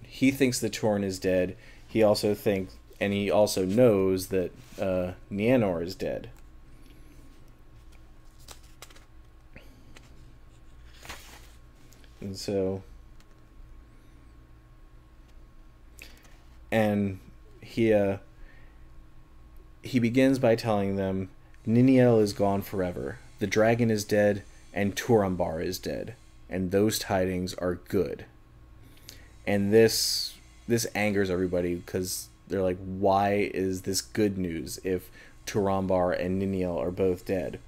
he thinks that Túrin is dead. He also thinks, and he also knows that Nienor is dead. And so, and he begins by telling them, Niniel is gone forever. The dragon is dead, and Turambar is dead, and those tidings are good. And this angers everybody because they're like, why is this good news if Turambar and Niniel are both dead?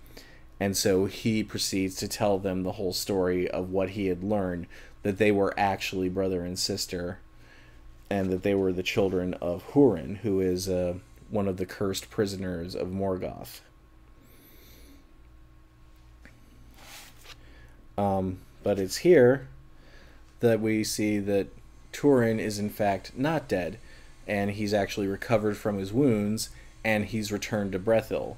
And so he proceeds to tell them the whole story of what he had learned, that they were actually brother and sister, and that they were the children of Húrin, who is one of the cursed prisoners of Morgoth. But it's here that we see that Túrin is in fact not dead, and he's actually recovered from his wounds, and he's returned to Brethil.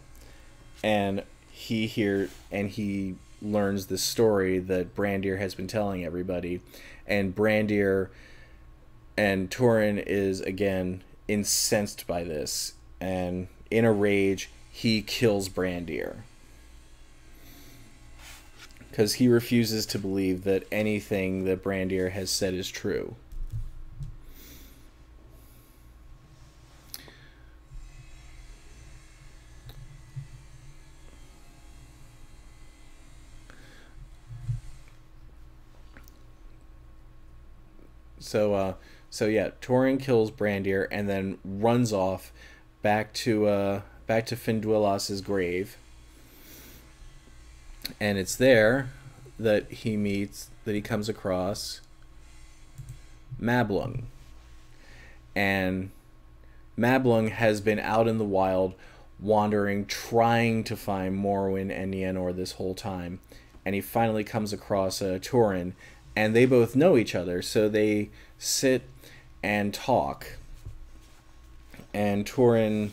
And he learns the story that Brandir has been telling everybody, and Brandir and Túrin is again incensed by this, and in a rage he kills Brandir because he refuses to believe that anything that Brandir has said is true. So yeah, Túrin kills Brandir and then runs off back to Finduilas's grave. And it's there that he comes across Mablung. And Mablung has been out in the wild, wandering, trying to find Morwen and Nienor this whole time. and he finally comes across Túrin, and they both know each other, so they sit and talk. And Túrin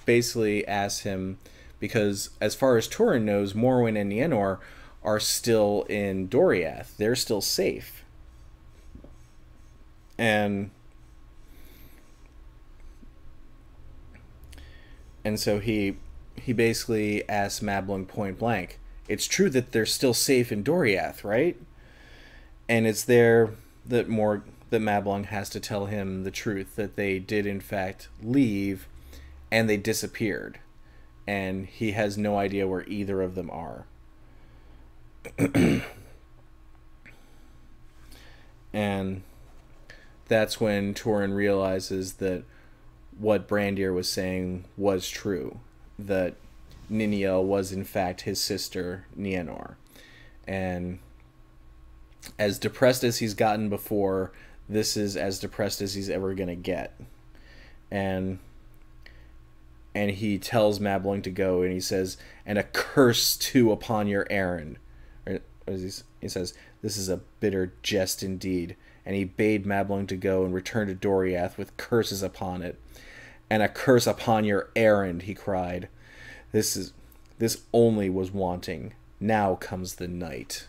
basically asks him, because as far as Túrin knows, Morwen and Nienor are still in Doriath. They're still safe. And so he basically asks Mablung point blank, it's true that they're still safe in Doriath, right? And it's there that Mablung has to tell him the truth, that they did in fact leave and they disappeared. And he has no idea where either of them are. And that's when Túrin realizes that what Brandir was saying was true, that Niniel was in fact his sister Nienor. And as depressed as he's gotten before, this is as depressed as he's ever going to get. And he tells Mablung to go, and he says, and a curse too upon your errand. He says, this is a bitter jest indeed. And he bade Mablung to go and return to Doriath with curses upon it. And a curse upon your errand, he cried. This only was wanting. Now comes the night.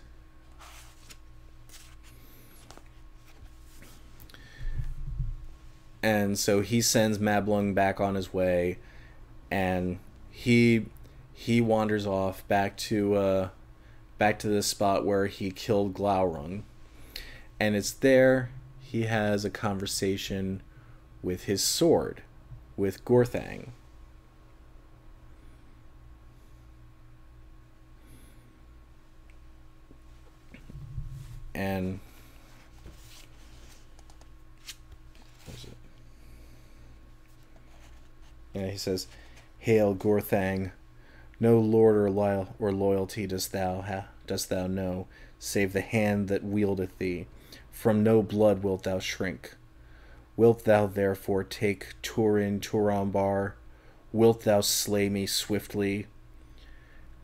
And so he sends Mablung back on his way, and he wanders off back to the spot where he killed Glaurung. And it's there he has a conversation with his sword, with Gorthang. And yeah, he says, "Hail, Gorthang! No lord or loyalty dost thou know, save the hand that wieldeth thee. From no blood wilt thou shrink. Wilt thou therefore take Túrin Turambar? Wilt thou slay me swiftly?"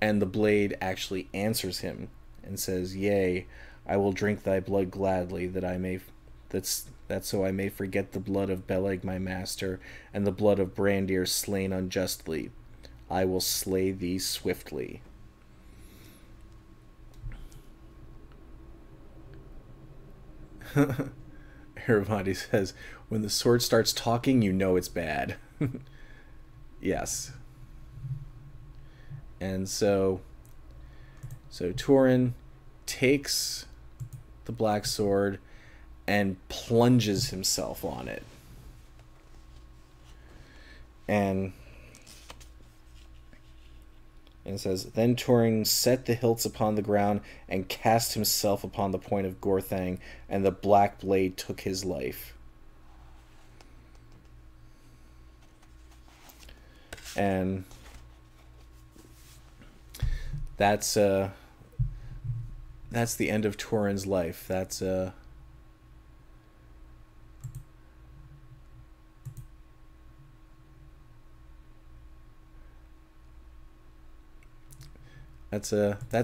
And the blade actually answers him and says, "Yea, I will drink thy blood gladly, that so I may forget the blood of Beleg my master, and the blood of Brandir slain unjustly. I will slay thee swiftly." Everybody says, when the sword starts talking, you know it's bad. Yes. And so Túrin takes the black sword and plunges himself on it. And it says, "Then Túrin set the hilts upon the ground and cast himself upon the point of Gorthang, and the black blade took his life." And that's the end of Túrin's life. That's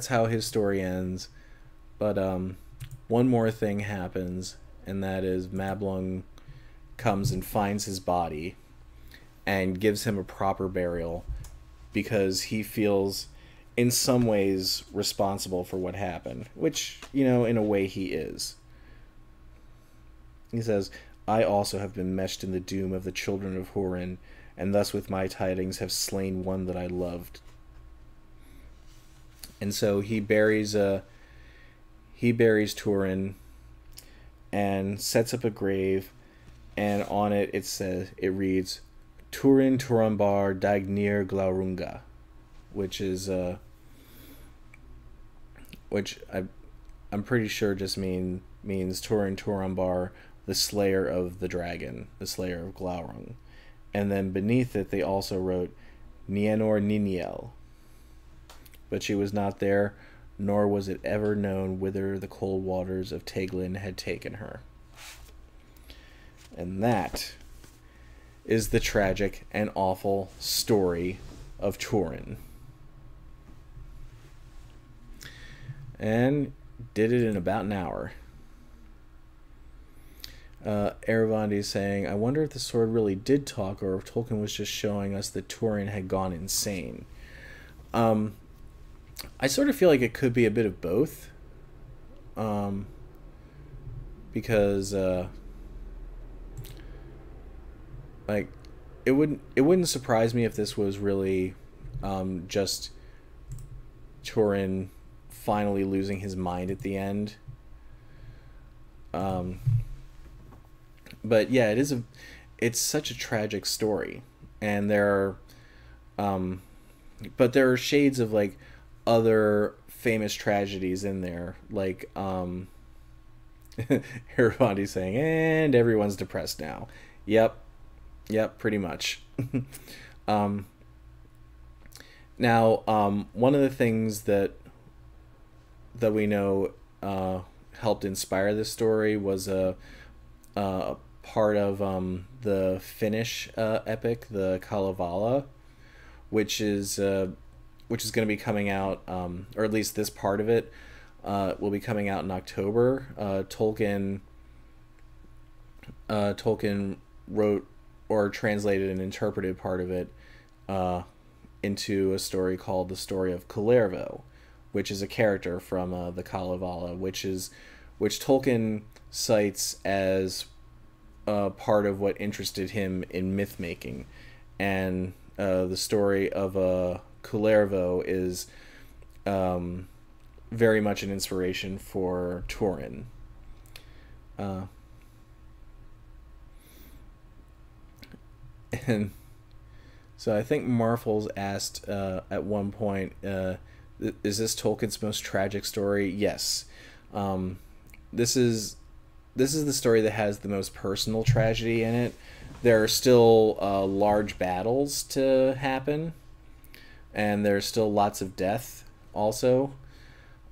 how his story ends. But one more thing happens, and that is Mablung comes and finds his body and gives him a proper burial, because he feels in some ways responsible for what happened, which, in a way he is. He says, "I also have been meshed in the doom of the children of Húrin, and thus with my tidings have slain one that I loved." And so he buries Túrin and sets up a grave, and on it it reads, "Túrin Turambar Dagnir Glaurunga," which is which I'm pretty sure just means Túrin Turambar, the slayer of the dragon, the slayer of Glaurung. And then beneath it they also wrote Nienor Niniel. But she was not there, nor was it ever known whither the cold waters of Teglin had taken her. And that is the tragic and awful story of Túrin. And did it in about an hour. Eravandi is saying, I wonder if the sword really did talk or if Tolkien was just showing us that Túrin had gone insane. I sort of feel like it could be a bit of both. Because like it wouldn't surprise me if this was really just Túrin finally losing his mind at the end. But yeah, it's such a tragic story, and but there are shades of like other famous tragedies in there, like everybody's saying, and everyone's depressed now. Yep, pretty much. Now, one of the things that we know helped inspire this story was a part of the Finnish epic, the Kalevala, which is going to be coming out, or at least this part of it will be coming out in October. Tolkien wrote or translated and interpreted part of it into a story called The Story of Kullervo, which is a character from the Kalevala, which Tolkien cites as part of what interested him in myth making. And the story of Kullervo is very much an inspiration for Túrin. And so I think Marfels asked at one point, is this Tolkien's most tragic story? Yes. This is the story that has the most personal tragedy in it. There are still large battles to happen, and there's still lots of death also.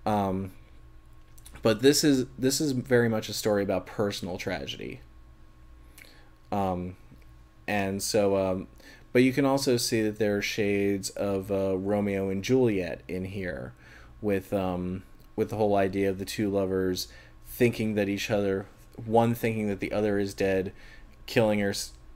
But this is very much a story about personal tragedy. And so, but you can also see that there are shades of Romeo and Juliet in here, with the whole idea of the two lovers thinking that one thinking that the other is dead, killing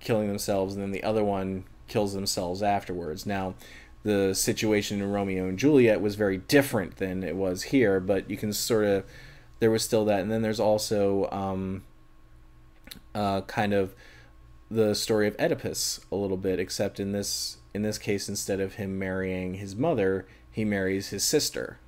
themselves, and then the other one kills themselves afterwards. Now, the situation in Romeo and Juliet was very different than it was here, but you can there was still that. And then there's also kind of the story of Oedipus a little bit, except in this case, instead of him marrying his mother, he marries his sister.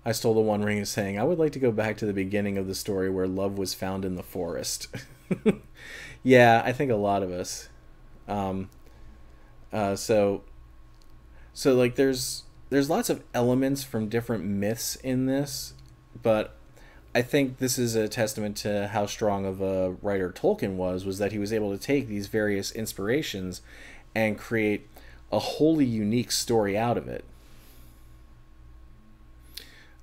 I Stole the One Ring is saying, I would like to go back to the beginning of the story where love was found in the forest. Yeah, I think a lot of us. So like there's lots of elements from different myths in this, but I think this is a testament to how strong of a writer Tolkien was that he was able to take these various inspirations and create a wholly unique story out of it.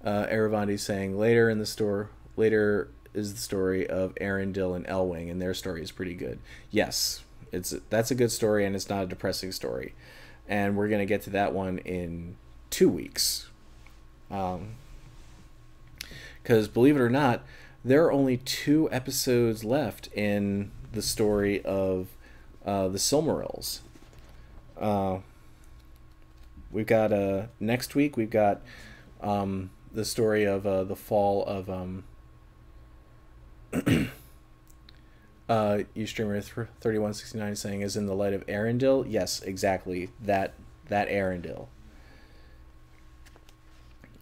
Aravandi's saying, later is the story of Arendil and Elwing, and their story is pretty good. Yes, that's a good story, and it's not a depressing story. And we're going to get to that one in 2 weeks. Because, believe it or not, there are only 2 episodes left in the story of the Silmarils. We've got, next week, we've got the story of the fall of Ustreamer 3169 saying, is in the light of Arendil. Yes, exactly, that Arendil.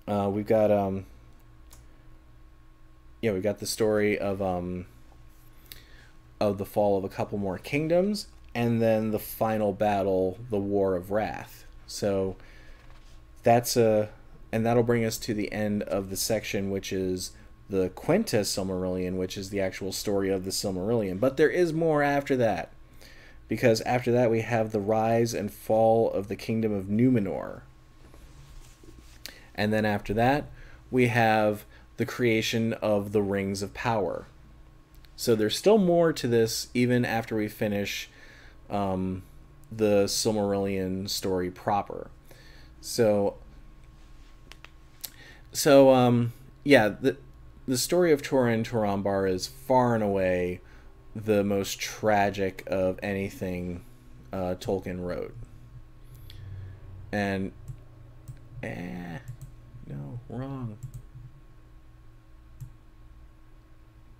We've got we've got the story of the fall of a couple more kingdoms, and then the final battle, the War of Wrath. So and that'll bring us to the end of the section, which is the Quenta Silmarillion, which is the actual story of the Silmarillion. But there is more after that, because after that we have the rise and fall of the kingdom of Númenor. And then after that, we have the creation of the Rings of Power. So there's still more to this, even after we finish the Silmarillion story proper. So yeah, the story of Túrin Turambar is far and away the most tragic of anything Tolkien wrote. And no, wrong.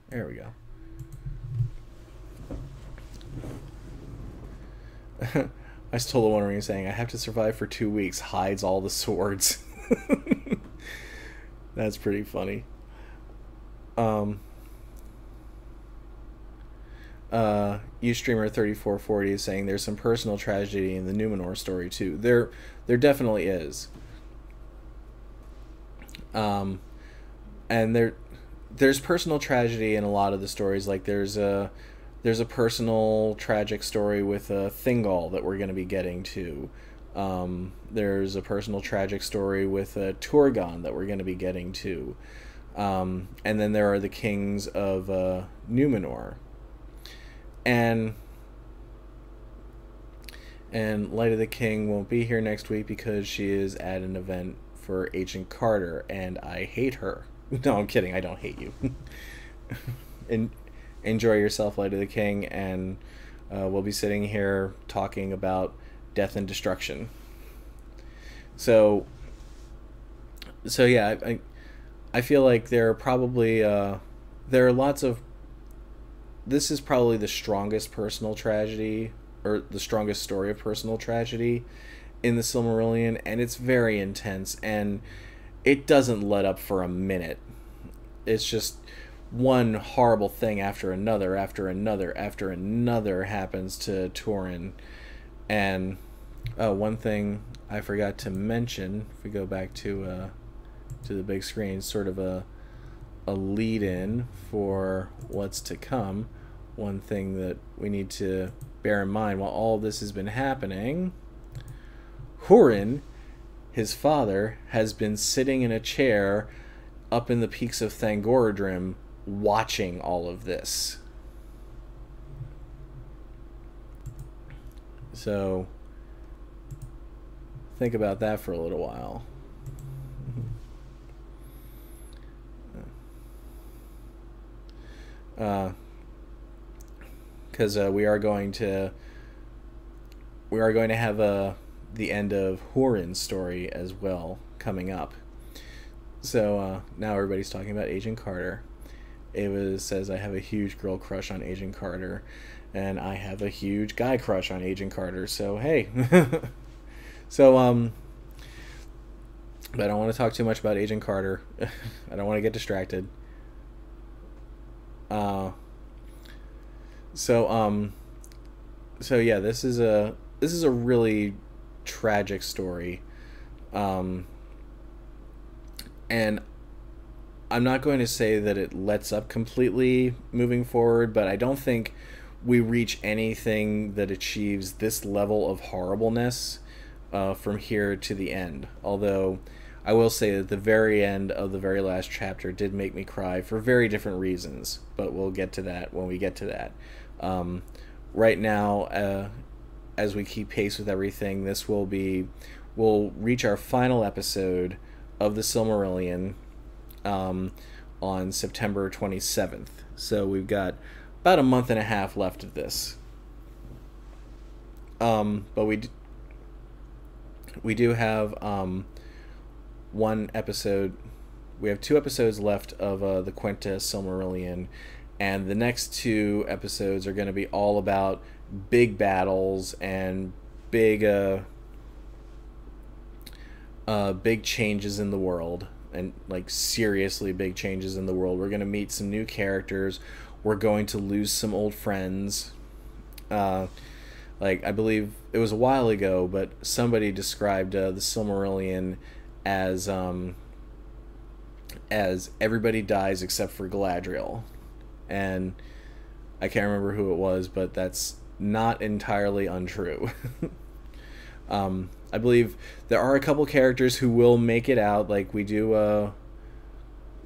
There we go. I stole the One Ring saying, I have to survive for 2 weeks, hides all the swords. That's pretty funny. Ustreamer3440 is saying there's some personal tragedy in the Numenor story too. There definitely is. And there's personal tragedy in a lot of the stories. Like there's a personal tragic story with Thingol that we're going to be getting to. There's a personal tragic story with Turgon that we're going to be getting to. And then there are the kings of Numenor. And Light of the King won't be here next week because she is at an event for Agent Carter, and I hate her. No, I'm kidding. I don't hate you. Enjoy yourself, Light of the King, and we'll be sitting here talking about death and destruction. So yeah, I feel like there are probably there are lots of. This is probably the strongest personal tragedy, or the strongest story of personal tragedy in the Silmarillion, and it's very intense, and it doesn't let up for a minute. It's just one horrible thing after another happens to Túrin. And one thing I forgot to mention, if we go back to the big screen, sort of a lead-in for what's to come. One thing that we need to bear in mind while all this has been happening, Húrin, his father, has been sitting in a chair up in the peaks of Thangorodrim watching all of this. So think about that for a little while. Because we are going to have the end of Húrin's story as well coming up. So now everybody's talking about Agent Carter. Ava says, I have a huge girl crush on Agent Carter, and I have a huge guy crush on Agent Carter. So hey. So but I don't want to talk too much about Agent Carter. I don't want to get distracted. So yeah, this is a really tragic story, and I'm not going to say that it lets up completely moving forward, but I don't think we reach anything that achieves this level of horribleness from here to the end. Although I will say that the very end of the very last chapter did make me cry for very different reasons, but we'll get to that when we get to that. Right now, as we keep pace with everything, we'll reach our final episode of the Silmarillion on September 27th. So we've got about a month and a half left of this. But we do have one episode. We have 2 episodes left of the Quenta Silmarillion, and the next 2 episodes are going to be all about big battles and big changes in the world, and like seriously big changes in the world. We're going to meet some new characters. We're going to lose some old friends. Like, I believe it was a while ago, but somebody described the Silmarillion as everybody dies except for Galadriel. And I can't remember who it was, but that's not entirely untrue. I believe there are a couple characters who will make it out. Like, we do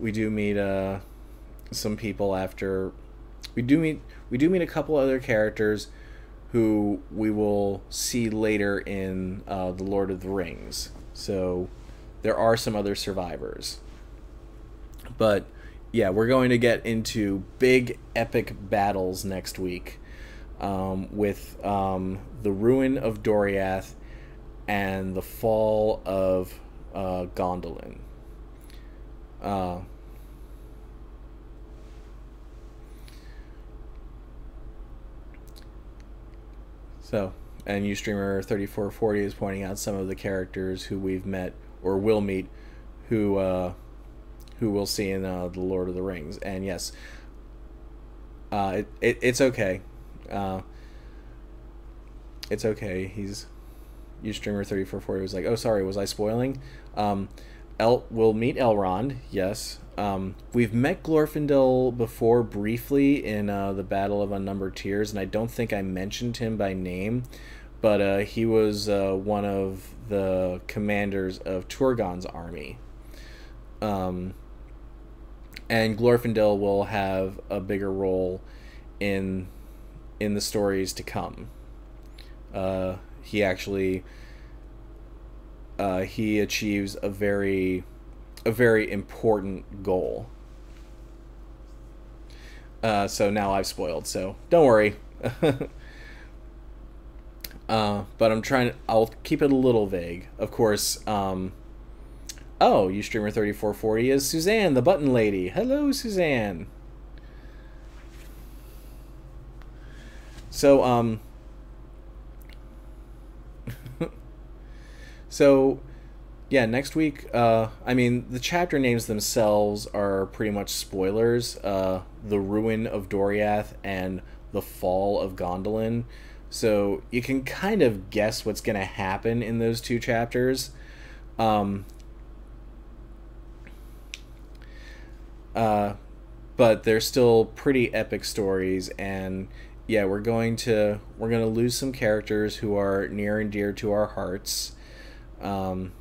meet some people after. We do meet a couple other characters who we will see later in The Lord of the Rings. So there are some other survivors. But yeah, we're going to get into big epic battles next week with the ruin of Doriath and the fall of Gondolin. And Ustreamer3440 is pointing out some of the characters who we've met or will meet, who we'll see in The Lord of the Rings. And yes, it's okay. It's okay. Ustreamer3440 was like, oh, sorry, was I spoiling? We'll meet Elrond, yes. We've met Glorfindel before briefly in the Battle of Unnumbered Tears, and I don't think I mentioned him by name, but he was one of the commanders of Turgon's army. And Glorfindel will have a bigger role in the stories to come. He actually he achieves a very important goal. So now I've spoiled, so don't worry. But I'll keep it a little vague. Of course, Ustreamer3440 is Suzanne, the button lady. Hello, Suzanne. So, yeah, next week, I mean, the chapter names themselves are pretty much spoilers. The Ruin of Doriath and the Fall of Gondolin. So you can kind of guess what's going to happen in those two chapters. But they're still pretty epic stories, and yeah, we're going to lose some characters who are near and dear to our hearts. And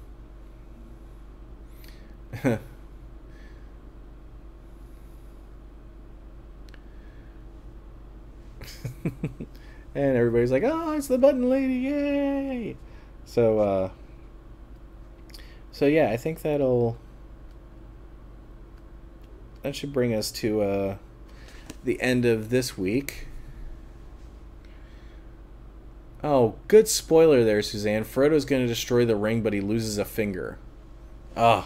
everybody's like, oh, it's the button lady, yay! So yeah, I think that should bring us to the end of this week. Oh, good spoiler there, Suzanne. Frodo's going to destroy the ring, but he loses a finger. Ugh.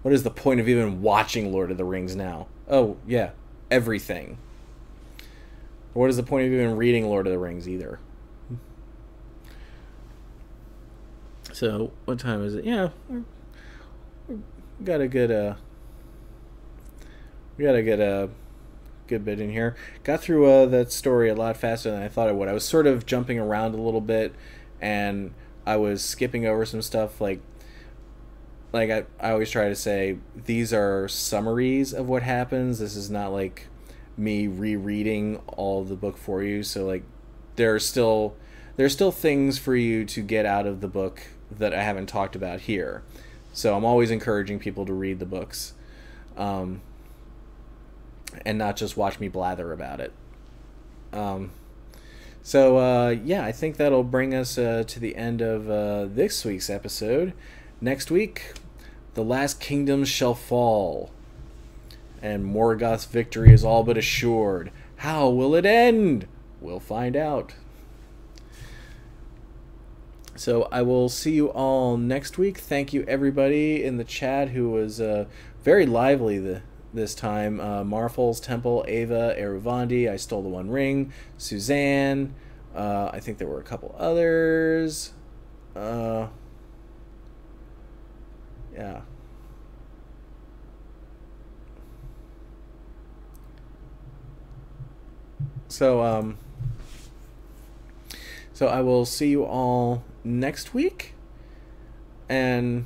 What is the point of even watching Lord of the Rings now? Oh, yeah. Everything. What is the point of even reading Lord of the Rings either? So, what time is it? Yeah. We got a good good bit in here. Got through that story a lot faster than I thought I would. I was sort of jumping around a little bit, and I was skipping over some stuff. Like I always try to say, these are summaries of what happens. This is not like me rereading all of the book for you. So like there's still things for you to get out of the book that I haven't talked about here. So I'm always encouraging people to read the books. And not just watch me blather about it. Yeah, I think that'll bring us to the end of this week's episode. Next week, the last kingdoms shall fall, and Morgoth's victory is all but assured. How will it end? We'll find out. So I will see you all next week. Thank you, everybody in the chat who was very lively this time. Marfal's Temple, Ava, Eruvandi, I Stole the One Ring, Suzanne, I think there were a couple others. Yeah. So I will see you all next week. And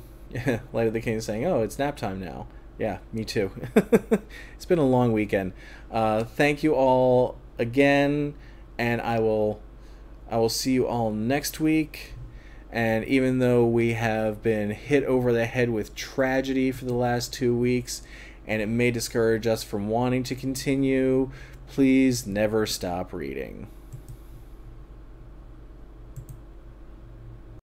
Light of the King is saying, oh, it's nap time now. Yeah, me too. It's been a long weekend. Thank you all again, and I will see you all next week. And even though we have been hit over the head with tragedy for the last 2 weeks, and it may discourage us from wanting to continue, please never stop reading.